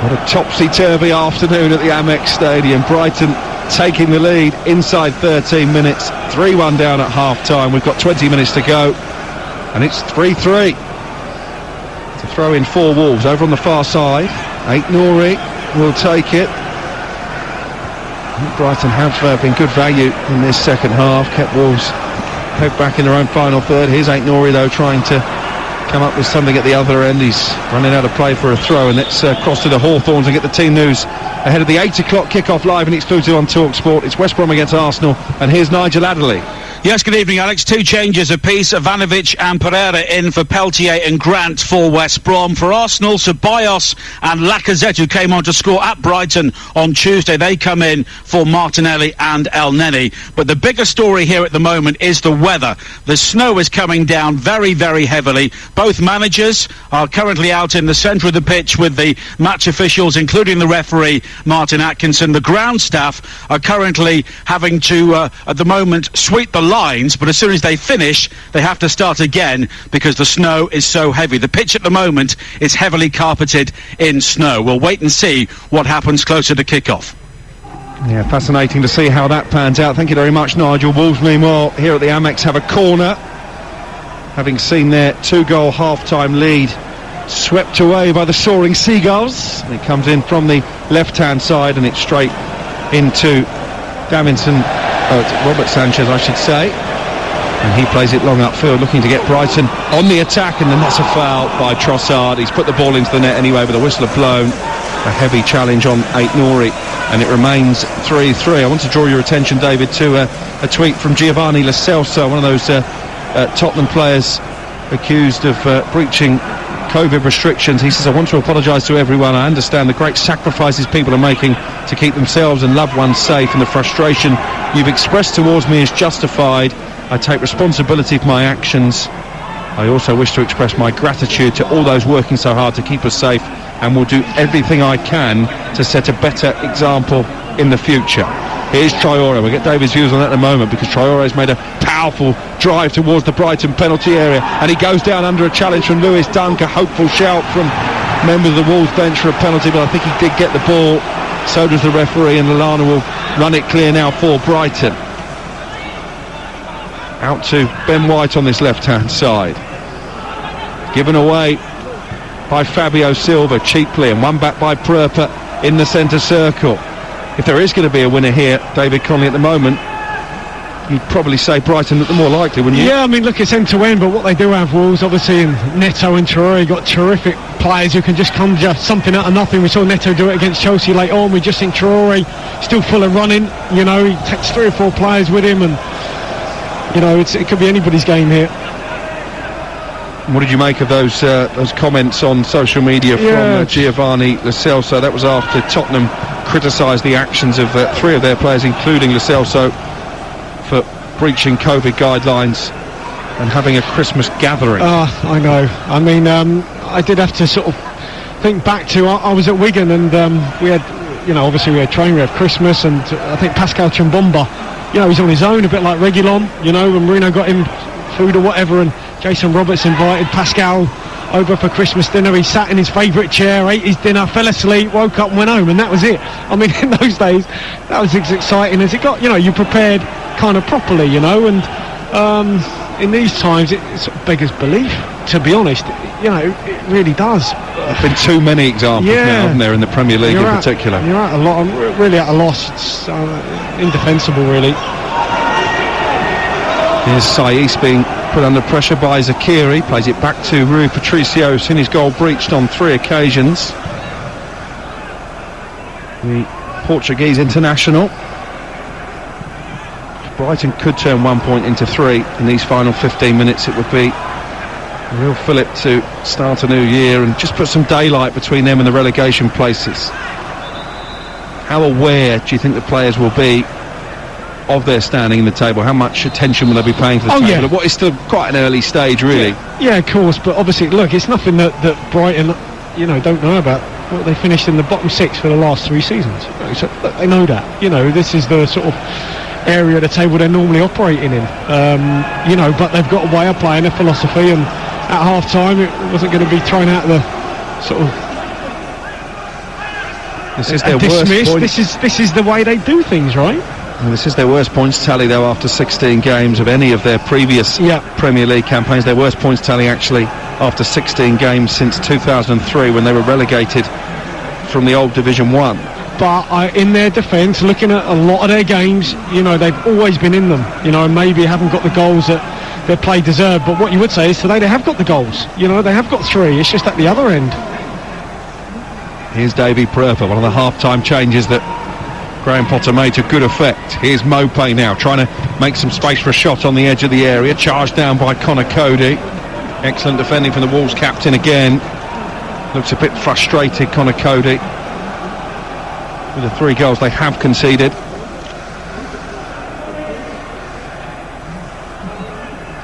Speaker 1: What a topsy-turvy afternoon at the Amex Stadium. Brighton taking the lead inside 13 minutes, 3-1 down at half-time. We've got 20 minutes to go, and it's 3-3. To throw in for Wolves over on the far side. Aït-Nouri will take it. Brighton have been good value in this second half, kept Wolves pegged back in their own final third. Here's Aït-Nouri though, trying to come up with something at the other end. He's running out of play for a throw, and let's cross to the Hawthorns and get the team news ahead of the 8 o'clock kick-off live and exclusive on TalkSport. It's West Brom against Arsenal, and here's Nigel Adderley.
Speaker 3: Yes, good evening, Alex. 2 changes apiece. Ivanovic and Pereira in for Peltier and Grant for West Brom. For Arsenal, Ceballos and Lacazette, who came on to score at Brighton on Tuesday, they come in for Martinelli and El Neni. But the bigger story here at the moment is the weather. The snow is coming down very, very heavily. Both managers are currently out in the centre of the pitch with the match officials, including the referee, Martin Atkinson. The ground staff are currently having to, at the moment, sweep the lines, but as soon as they finish, they have to start again because the snow is so heavy. The pitch at the moment is heavily carpeted in snow. We'll wait and see what happens closer to kick-off.
Speaker 1: Yeah, fascinating to see how that pans out. Thank you very much, Nigel. Wolves, meanwhile, here at the Amex have a corner, having seen their 2-goal half-time lead swept away by the soaring Seagulls. It comes in from the left-hand side, and it's straight into Robert Sanchez, I should say, and he plays it long upfield, looking to get Brighton on the attack, and then that's a foul by Trossard. He's put the ball into the net anyway, but the whistle have blown. A heavy challenge on Aït-Nouri, and it remains 3-3. I want to draw your attention, David, to a tweet from Giovanni Lo Celso, one of those Tottenham players accused of breaching COVID restrictions. He says, I want to apologise to everyone. I understand the great sacrifices people are making to keep themselves and loved ones safe, and the frustration you've expressed towards me is justified. I take responsibility for my actions. I also wish to express my gratitude to all those working so hard to keep us safe, and will do everything I can to set a better example in the future. Here's Traore. We'll get David's views on that in a moment, because Traore's made a powerful drive towards the Brighton penalty area, and he goes down under a challenge from Lewis Dunk. A hopeful shout from members of the Wolves bench for a penalty, but I think he did get the ball. So does the referee, and Lallana will run it clear now for Brighton. Out to Ben White on this left-hand side. Given away by Fabio Silva cheaply, and one back by Pröper in the centre circle. If there is going to be a winner here, David Conley, at the moment, you'd probably say Brighton look the more likely, wouldn't you?
Speaker 2: Yeah, I mean, look, it's end-to-end, but what they do have, Wolves, obviously, in Neto and Traore, got terrific players who can just conjure something out of nothing. We saw Neto do it against Chelsea late on. We just think Traore still full of running. He takes 3 or 4 players with him, and it could be anybody's game here.
Speaker 1: What did you make of those comments on social media from Giovanni Lo Celso? That was after Tottenham criticised the actions of 3 of their players, including Lo Celso, for breaching COVID guidelines and having a Christmas gathering.
Speaker 2: I know. I mean, I did have to sort of think back to, I was at Wigan, and we had obviously we had Train, we have Christmas, and I think Pascal Chimbomba, he's on his own, a bit like Reguilon, and Marino got him food or whatever, and Jason Roberts invited Pascal over for Christmas dinner. He sat in his favourite chair, ate his dinner, fell asleep, woke up and went home, and that was it. I mean, in those days, that was as exciting as it got. You prepared kind of properly, and in these times, it sort of beggars belief, to be honest. It really does.
Speaker 1: There've been too many examples now, haven't there, in the Premier League in particular.
Speaker 2: You're at a lot. I'm really at a loss. It's indefensible, really.
Speaker 1: Here's Saiss being put under pressure by Zakiri, plays it back to Rui Patricio, seen his goal breached on 3 occasions. The Portuguese international. If Brighton could turn 1 point into 3 in these final 15 minutes, it would be a real fillip to start a new year and just put some daylight between them and the relegation places. How aware do you think the players will be of their standing in the table? How much attention will they be paying to the table?
Speaker 2: Yeah.
Speaker 1: What is still quite an early stage, really.
Speaker 2: Yeah, of course, but obviously, look, it's nothing that Brighton, don't know about. Well, they finished in the bottom 6 for the last 3 seasons. So they know that. This is the sort of area of the table they're normally operating in. But they've got a way of playing, a philosophy, and at half-time it wasn't going to be thrown out of the sort of
Speaker 1: this is their worst point.
Speaker 2: This is the way they do things, right?
Speaker 1: And this is their worst points tally, though, after 16 games of any of their previous Premier League campaigns. Their worst points tally, actually, after 16 games since 2003, when they were relegated from the old Division 1.
Speaker 2: But in their defence, looking at a lot of their games, they've always been in them, and maybe haven't got the goals that their play deserved. But what you would say is today they have got the goals. They have got 3. It's just at the other end.
Speaker 1: Here's Davy Prerpa, one of the half-time changes that Graham Potter made to good effect. Here's Mopé now, trying to make some space for a shot on the edge of the area. Charged down by Connor Cody. Excellent defending from the Wolves captain again. Looks a bit frustrated, Connor Cody, with the 3 goals they have conceded.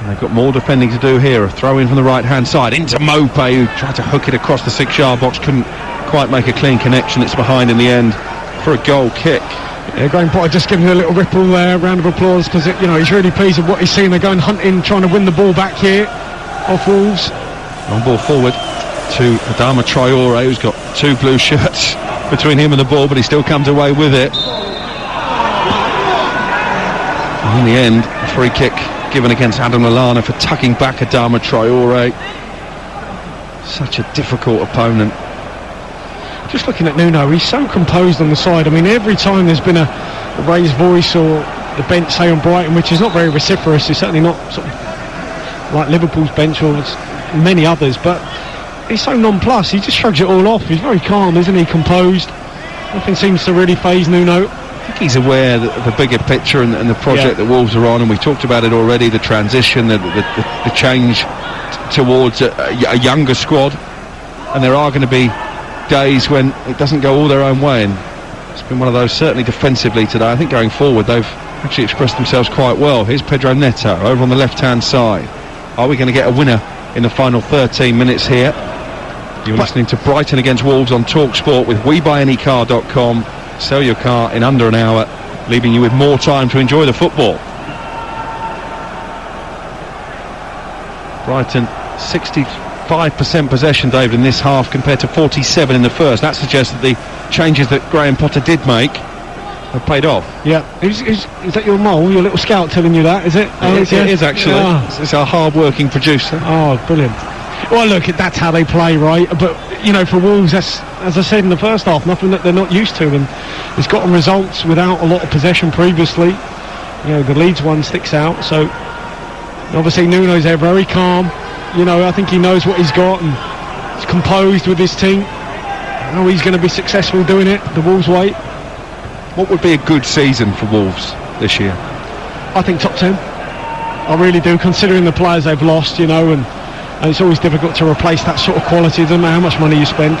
Speaker 1: And they've got more defending to do here. A throw in from the right-hand side into Mopé, who tried to hook it across the 6-yard box, couldn't quite make a clean connection. It's behind in the end for a goal kick.
Speaker 2: Yeah, Graham Potter just giving a little ripple there, round of applause, because he's really pleased with what he's seen. They're going hunting, trying to win the ball back here off Wolves.
Speaker 1: On ball forward to Adama Traore, who's got 2 blue shirts between him and the ball, but he still comes away with it. And in the end, a free kick given against Adam Lallana for tucking back Adama Traore. Such a difficult opponent.
Speaker 2: Just looking at Nuno, he's so composed on the side. I mean, every time there's been a raised voice or the bench, say on Brighton, which is not very vociferous, it's certainly not sort of like Liverpool's bench or many others, but he's so nonplussed. He just shrugs it all off. He's very calm, isn't he? Composed. Nothing seems to really faze Nuno.
Speaker 1: I think he's aware that the bigger picture and the project that Wolves are on, and we've talked about it already, the transition, the change towards a younger squad, and there are going to be days when it doesn't go all their own way, and it's been one of those certainly defensively today. I think going forward they've actually expressed themselves quite well. Here's Pedro Neto over on the left-hand side. Are we going to get a winner in the final 13 minutes here? You're listening to Brighton against Wolves on TalkSport with WeBuyAnyCar.com. Sell your car in under an hour, leaving you with more time to enjoy the football. Brighton 65% possession, David, in this half compared to 47 in the first. That suggests that the changes that Graham Potter did make have paid off.
Speaker 2: Yeah. Is that your mole, your little scout telling you that, is it?
Speaker 1: It is actually. It's our hard-working producer.
Speaker 2: Oh, brilliant. Well, look, that's how they play, right? But, for Wolves, that's, as I said in the first half, nothing that they're not used to, and it's gotten results without a lot of possession previously. The Leeds one sticks out, so obviously Nuno's there, very calm. I think he knows what he's got, and he's composed with his team. I know he's going to be successful doing it the Wolves way.
Speaker 1: What would be a good season for Wolves this year?
Speaker 2: I think top 10. I really do, considering the players they've lost, and it's always difficult to replace that sort of quality. It doesn't matter how much money you spend.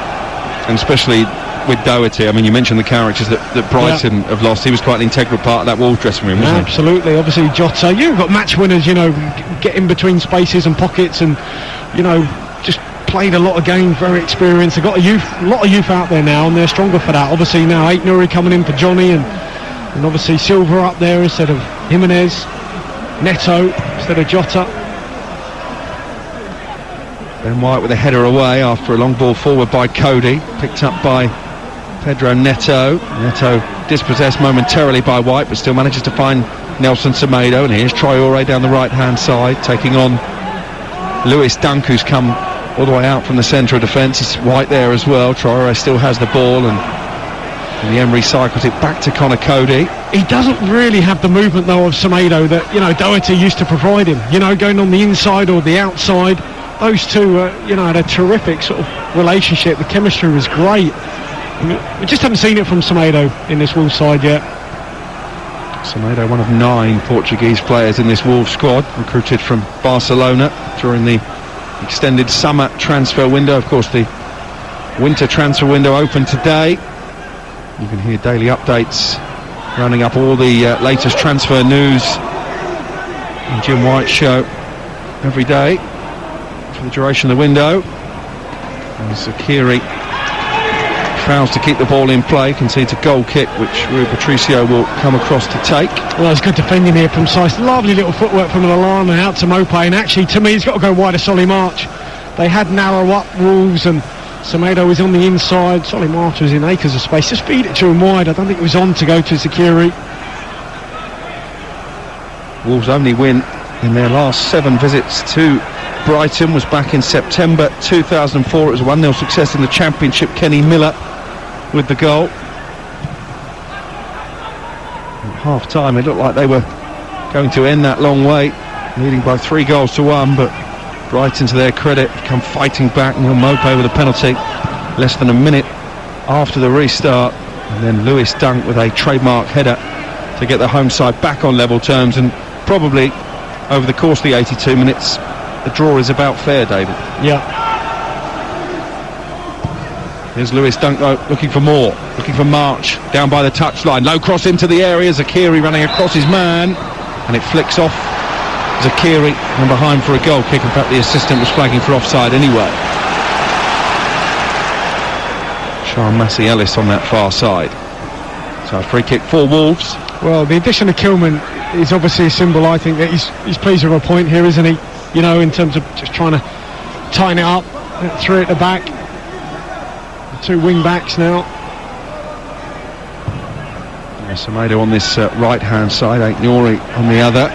Speaker 1: And especially with Doherty. I mean, you mentioned the characters that Brighton have lost. He was quite an integral part of that Wolves dressing room, wasn't he?
Speaker 2: Absolutely. Obviously, Jota. You've got match winners, get in between spaces and pockets and, just played a lot of games, very experienced. They've got a lot of youth out there now, and they're stronger for that. Obviously now Aït-Nouri coming in for Johnny, and obviously Silva up there instead of Jimenez, Neto instead of Jota.
Speaker 1: Ben White with a header away after a long ball forward by Cody, picked up by Pedro Neto. Neto dispossessed momentarily by White, but still manages to find Nelson Semedo, and here's Traoré down the right hand side, taking on Lewis Dunk, who's come all the way out from the centre of defence. It's White there as well. Traoré still has the ball, and the Emery cycles it back to Conor Cody.
Speaker 2: He doesn't really have the movement though of Semedo that Doherty used to provide him, going on the inside or the outside. Those two had a terrific sort of relationship. The chemistry was great. We just haven't seen it from Semedo in this Wolves side yet.
Speaker 1: Semedo, one of 9 Portuguese players in this Wolves squad, recruited from Barcelona during the extended summer transfer window. Of course, the winter transfer window opened today. You can hear daily updates rounding up all the latest transfer news on Jim White's show every day for the duration of the window. And Zakiri fails to keep the ball in play, concedes a goal kick which Rui Patricio will come across to take.
Speaker 2: Well, it's good defending here from Saiss. Lovely little footwork from Lallana out to Mopé, and actually to me he's got to go wide of Solly March. They had narrow up Wolves, and Semedo was on the inside. Solly March was in acres of space. Just feed it to him wide. I don't think it was on to go to Zakiri.
Speaker 1: Wolves' only win in their last 7 visits to Brighton was back in September 2004. It was a 1-0 success in the Championship. Kenny Miller with the goal. At half-time it looked like they were going to end that long wait, leading by 3 goals to 1, but Brighton, to their credit, come fighting back. Neil Mopé with a penalty less than a minute after the restart, and then Lewis Dunk with a trademark header to get the home side back on level terms. And probably over the course of the 82 minutes the draw is about fair, David.
Speaker 2: Yeah.
Speaker 1: Here's Lewis Dunk looking for more, looking for March down by the touchline. Low cross into the area. Zakiri running across his man, and it flicks off Zakiri and behind for a goal kick. In fact, the assistant was flagging for offside anyway. Sean Massey Ellis on that far side. So a free kick for Wolves.
Speaker 2: Well, the addition of Kilman is obviously a symbol, I think, that he's pleased with a point here, isn't he? In terms of just trying to tighten it up. 3 at the back. 2 wing backs now.
Speaker 1: Semedo on this right-hand side, Aït-Nouri on the other.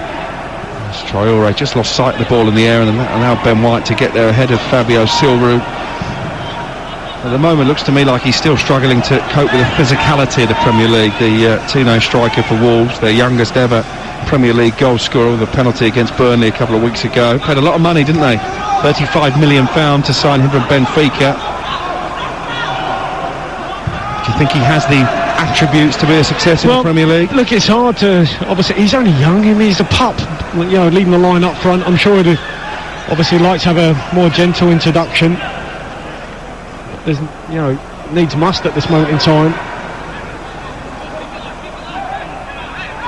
Speaker 1: Traoré just lost sight of the ball in the air and allowed Ben White to get there ahead of Fabio Silva. At the moment, looks to me like he's still struggling to cope with the physicality of the Premier League. The Tino striker for Wolves, their youngest ever Premier League goal scorer with a penalty against Burnley a couple of weeks ago. Paid a lot of money, didn't they? £35 million to sign him from Benfica. Do you think he has the attributes to be a success in the Premier League?
Speaker 2: Look, it's hard to... Obviously, he's only young. He's a pup, leading the line up front. I'm sure he'd obviously like to have a more gentle introduction. There's, needs must at this moment in time.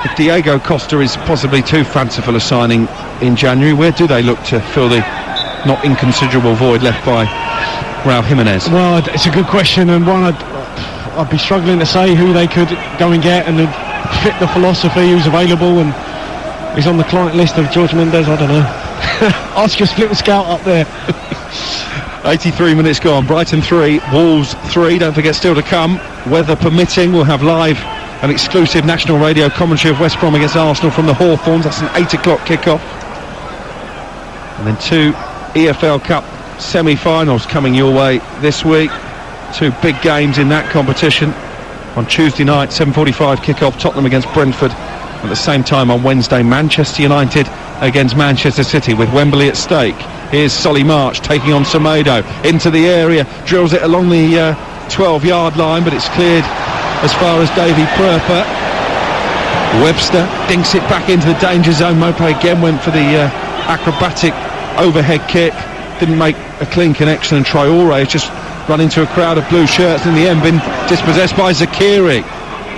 Speaker 1: If Diego Costa is possibly too fanciful a signing in January, where do they look to fill the not inconsiderable void left by Raul Jimenez?
Speaker 2: Well, it's a good question, and one I'd be struggling to say who they could go and get and fit the philosophy, who's available and is on the client list of George Mendes. I don't know. Ask your split scout up there.
Speaker 1: 83 minutes gone. Brighton 3, Wolves 3. Don't forget, still to come, weather permitting, we'll have live an exclusive national radio commentary of West Brom against Arsenal from the Hawthorns. That's an 8 o'clock kickoff. And then 2 EFL Cup semi-finals coming your way this week. 2 big games in that competition. On Tuesday night, 7:45 kickoff, Tottenham against Brentford. At the same time on Wednesday, Manchester United against Manchester City, with Wembley at stake. Here's Solly March taking on Semedo into the area, drills it along the 12-yard line, but it's cleared as far as Davy Pröper. Webster dinks it back into the danger zone. Mopé again went for the acrobatic overhead kick, didn't make a clean connection, and Traoré has just run into a crowd of blue shirts, in the end been dispossessed by Zakiri.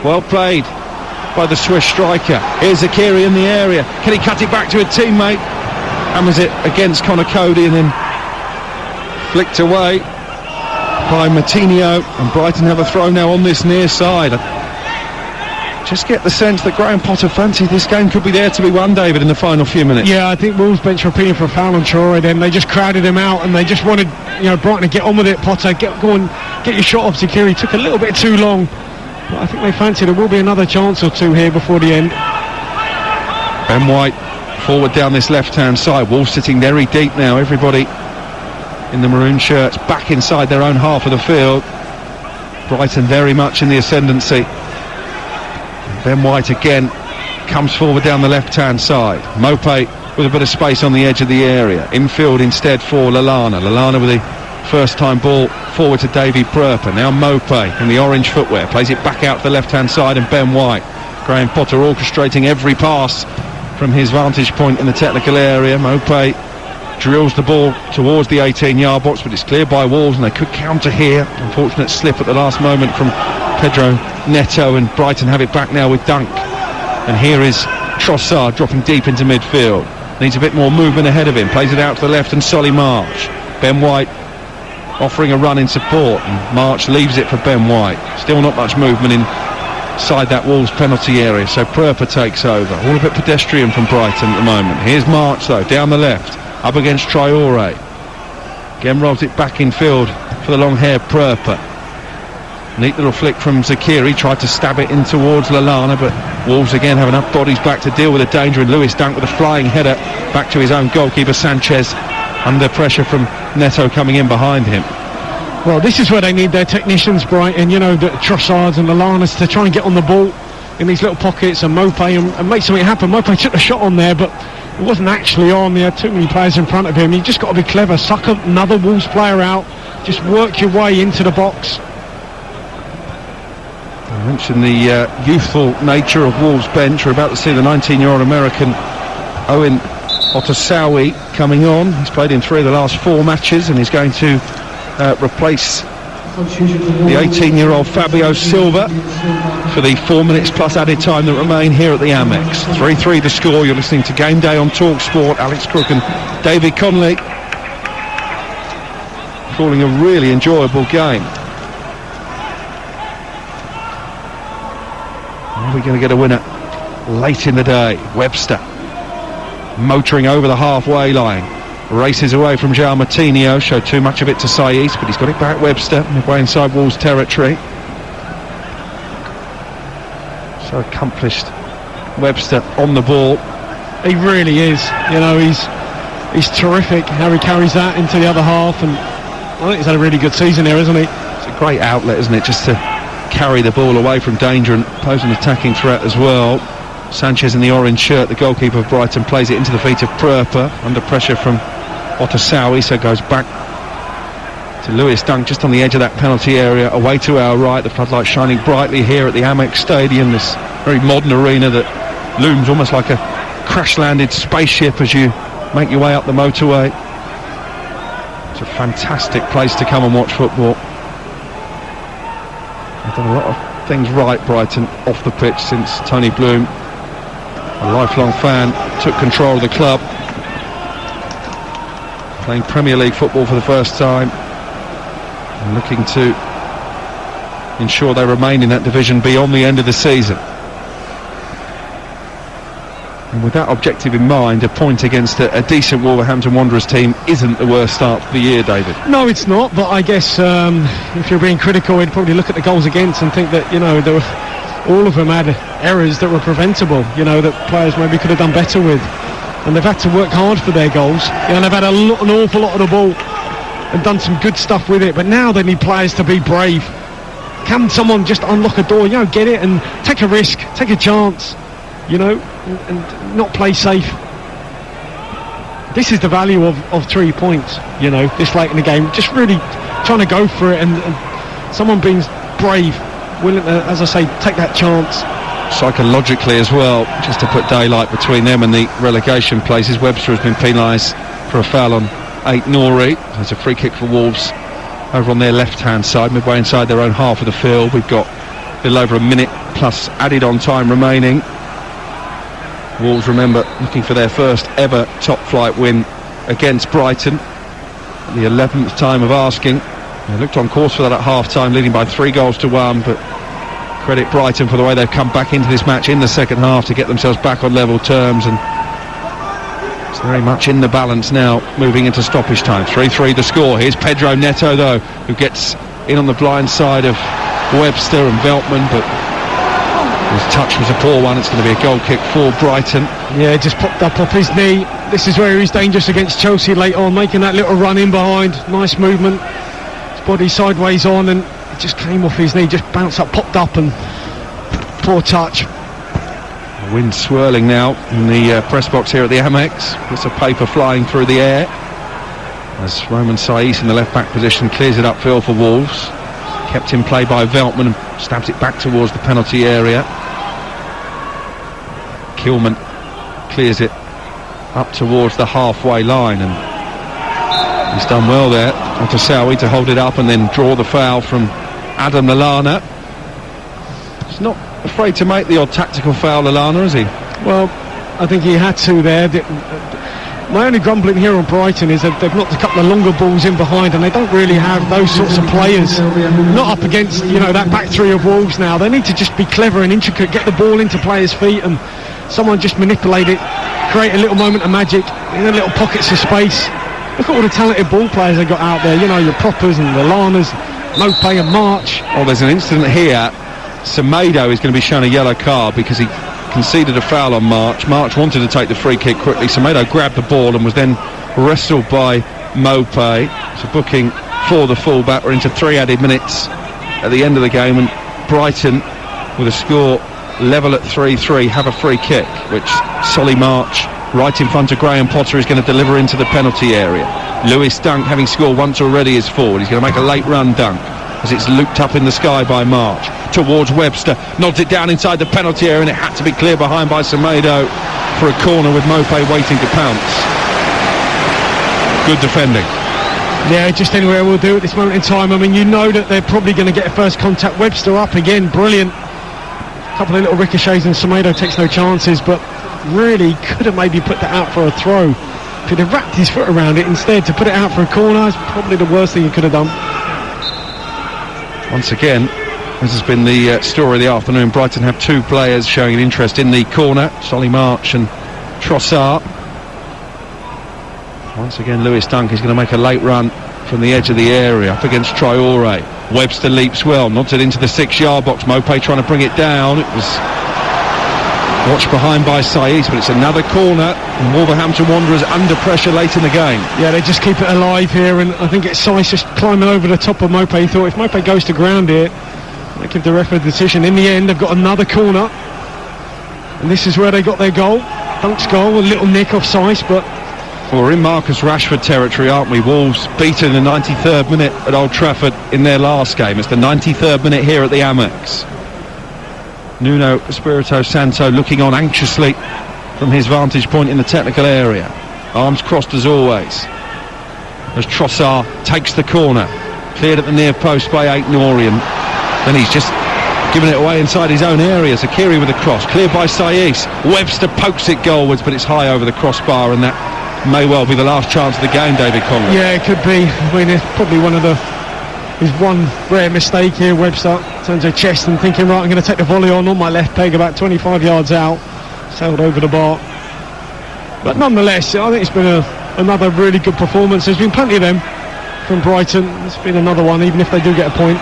Speaker 1: Well played by the Swiss striker. Here's Zakiri in the area. Can he cut it back to a teammate? Hammers it against Conor Cody and then Flicked away by Matinho, and Brighton have a throw now on this near side. Just get the sense that Graham Potter fancied this game could be there to be won, David, in the final few minutes.
Speaker 2: Yeah, I think Wolves bench were appealing for a foul on Traore, then they just crowded him out and they just wanted, Brighton to get on with it. Potter, go on, get your shot off. Security took a little bit too long, but I think they fancy there will be another chance or two here before the end.
Speaker 1: Ben White forward down this left-hand side. Wolves sitting very deep now. Everybody in the maroon shirts back inside their own half of the field. Brighton very much in the ascendancy. Ben White again comes forward down the left-hand side. Mopé with a bit of space on the edge of the area. Infield instead for Lallana. Lallana with the first-time ball forward to Davy Pröper. Now Mopé in the orange footwear plays it back out to the left-hand side, and Ben White. Graham Potter orchestrating every pass from his vantage point in the technical area. Mopé drills the ball towards the 18-yard box, but it's cleared by Wolves, and they could counter here. Unfortunate slip at the last moment from Pedro Neto, and Brighton have it back now with Dunk. And here is Trossard dropping deep into midfield. Needs a bit more movement ahead of him. Plays it out to the left, and Solly March. Ben White offering a run in support, and March leaves it for Ben White. Still not much movement inside that Wolves penalty area, so Pröper takes over. All a bit pedestrian from Brighton at the moment. Here's March though, down the left, up against Traore. Again rolls it back in field for the long-haired Pröper. Neat little flick from Zakiri, tried to stab it in towards Lallana, but Wolves again have enough bodies back to deal with the danger, and Lewis Dunk with a flying header back to his own goalkeeper Sanchez, under pressure from Neto coming in behind him.
Speaker 2: Well, this is where they need their technicians, Brighton, the Trossards and Lallanas, to try and get on the ball in these little pockets, and Mopé and make something happen. Mopé took a shot on there, but it wasn't actually on. There are too many players in front of him. You just got to be clever, suck another Wolves player out, just work your way into the box.
Speaker 1: I mentioned the youthful nature of Wolves' bench. We're about to see the 19-year-old American Owen Otasowie coming on. He's played in 3 of the last 4 matches, and he's going to replace the 18-year-old Fabio Silva for the 4 minutes plus added time that remain here at the Amex. 3-3 the score. You're listening to Game Day on Talk Sport. Alex Crook and David Conley calling a really enjoyable game. Are we going to get a winner late in the day? Webster motoring over the halfway line, races away from João Matinho. Showed too much of it to Saiz, but he's got it back. Webster midway inside Wolves territory. So accomplished, Webster on the ball.
Speaker 2: He really is. He's terrific how he carries that into the other half, and I think he's had a really good season here, hasn't he?
Speaker 1: It's a great outlet, isn't it, just to carry the ball away from danger and pose an attacking threat as well. Sanchez in the orange shirt, the goalkeeper of Brighton, plays it into the feet of Pröper under pressure from Otasowie, so goes back to Lewis Dunk just on the edge of that penalty area, away to our right. The floodlights shining brightly here at the Amex Stadium, this very modern arena that looms almost like a crash-landed spaceship as you make your way up the motorway. It's a fantastic place to come and watch football. They've done a lot of things right, Brighton, off the pitch since Tony Bloom, a lifelong fan, took control of the club, playing Premier League football for the first time and looking to ensure they remain in that division beyond the end of the season. And with that objective in mind, a point against a decent Wolverhampton Wanderers team isn't the worst start to the year, David.
Speaker 2: No, it's not, but I guess if you're being critical, you'd probably look at the goals against and think that, there were, all of them had errors that were preventable, that players maybe could have done better with. And they've had to work hard for their goals. And they've had an awful lot of the ball and done some good stuff with it, but now they need players to be brave. Can someone just unlock a door, get it and take a risk, take a chance, and not play safe. This is the value of 3 points, this late in the game. Just really trying to go for it and someone being brave, willing to, as I say, take that chance.
Speaker 1: Psychologically as well, just to put daylight between them and the relegation places. Webster has been penalised for a foul on 8 Nori. There's a free kick for Wolves over on their left-hand side, midway inside their own half of the field. We've got a little over a minute plus added on time remaining. Wolves, remember, looking for their first ever top-flight win against Brighton. the 11th time of asking. They looked on course for that at half-time, leading by 3-1, but credit Brighton for the way they've come back into this match in the second half to get themselves back on level terms, and it's very much in the balance now, moving into stoppage time. 3-3 the score. Here's Pedro Neto, though, who gets in on the blind side of Webster and Veltman, but his touch was a poor one. It's going to be a goal kick for Brighton.
Speaker 2: Yeah, just popped up off his knee. This is where he's dangerous against Chelsea late on, making that little run in behind. Nice movement. His body sideways on, and it just came off his knee, just bounced up, popped up, and poor touch.
Speaker 1: The wind swirling now in the press box here at the Amex. Bits of paper flying through the air as Roman Saiz in the left back position clears it upfield for Wolves. Kept in play by Veltman and stabs it back towards the penalty area. Kilman clears it up towards the halfway line, and he's done well there. Otasowie to hold it up and then draw the foul from Adam Lallana. He's not afraid to make the odd tactical foul, Lallana, is he?
Speaker 2: Well, I think he had to there. My only grumbling here on Brighton is that they've knocked a couple of longer balls in behind, and they don't really have those sorts of players. Not up against, that back three of Wolves now. They need to just be clever and intricate, get the ball into players' feet, and someone just manipulate it, create a little moment of magic in the little pockets of space. Look at all the talented ball players they got out there. Your Proppers and the Lanas, Mopé and March.
Speaker 1: Oh, there's an incident here. Semedo is going to be shown a yellow card because he conceded a foul on March. March wanted to take the free kick quickly. Semedo grabbed the ball and was then wrestled by Mopé. It's a booking for the fullback. We're into 3 added minutes at the end of the game, and Brighton, with a score level at 3-3, have a free kick, which Solly March, right in front of Graham Potter, is going to deliver into the penalty area. Lewis Dunk, having scored once already, is forward. He's going to make a late run dunk as it's looped up in the sky by March towards Webster, nods it down inside the penalty area, and it had to be cleared behind by Semedo for a corner with Mopé waiting to pounce. Good defending.
Speaker 2: Yeah, just anywhere will do at this moment in time. I mean, that they're probably going to get a first contact. Webster up again, brilliant. A couple of little ricochets, and Semedo takes no chances, but really could have maybe put that out for a throw. If he'd have wrapped his foot around it instead to put it out for a corner, is probably the worst thing he could have done.
Speaker 1: Once again, this has been the story of the afternoon. Brighton have 2 players showing an interest in the corner, Solly March and Trossard. Once again, Lewis Dunk is going to make a late run from the edge of the area up against Traore. Webster leaps well, nods it into the 6-yard box. Mopé trying to bring it down. It was watched behind by Saiz, but it's another corner, and Wolverhampton Wanderers under pressure late in the game.
Speaker 2: Yeah, they just keep it alive here, and I think it's Saiz just climbing over the top of Mopé. He thought if Mopé goes to ground here, they give the referee the decision. In the end, they've got another corner, and this is where they got their goal. Dunk's goal, a little nick off Saiz, but
Speaker 1: well, we're in Marcus Rashford territory, aren't we? Wolves beaten in the 93rd minute at Old Trafford in their last game. It's the 93rd minute here at the Amex. Nuno Espirito Santo looking on anxiously from his vantage point in the technical area. Arms crossed as always, as Trossard takes the corner. Cleared at the near post by Aït-Nourian. Then he's just given it away inside his own area. Zakiri with a cross, cleared by Saiz. Webster pokes it goalwards, but it's high over the crossbar, and that may well be the last chance of the game, David Conley.
Speaker 2: Yeah, it could be. I mean, it's probably his one rare mistake here. Webster turns her chest and thinking, right, I'm going to take the volley on my left peg about 25 yards out. Sailed over the bar. But nonetheless, I think it's been another really good performance. There's been plenty of them from Brighton. It's been another one, even if they do get a point.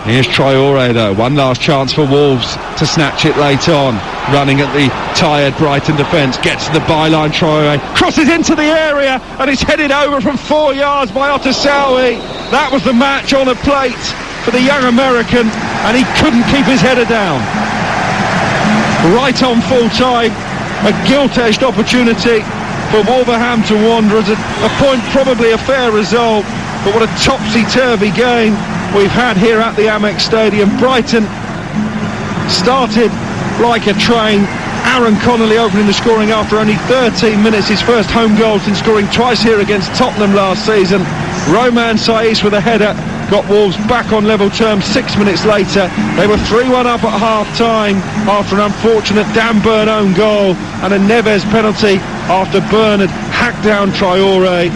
Speaker 1: Here's Traore, though. One last chance for Wolves to snatch it late on. Running at the tired Brighton defence. Gets to the byline, Traore. Crosses into the area, and it's headed over from 4 yards by Otasowie. That was the match on a plate for the young American, and he couldn't keep his header down. Right on full time. A gilt-edged opportunity for Wolverhampton Wanderers. A point, probably a fair result, but what a topsy-turvy game we've had here at the Amex Stadium. Brighton started like a train. Aaron Connolly opening the scoring after only 13 minutes, his first home goal since scoring twice here against Tottenham last season. Roman Saiz with a header got Wolves back on level terms 6 minutes later. They were 3-1 up at half-time after an unfortunate Dan Burn own goal and a Neves penalty after Burn had hacked down Traore.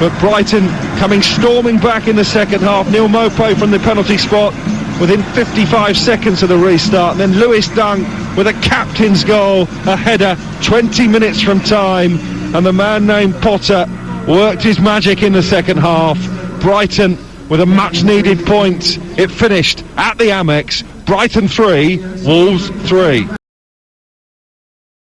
Speaker 1: but Brighton coming storming back in the second half. Neil Mopo from the penalty spot within 55 seconds of the restart, and then Lewis Dunk with a captain's goal, a header 20 minutes from time, and the man named Potter worked his magic in the second half. Brighton with a much needed point. It finished at the Amex. Brighton 3, Wolves 3.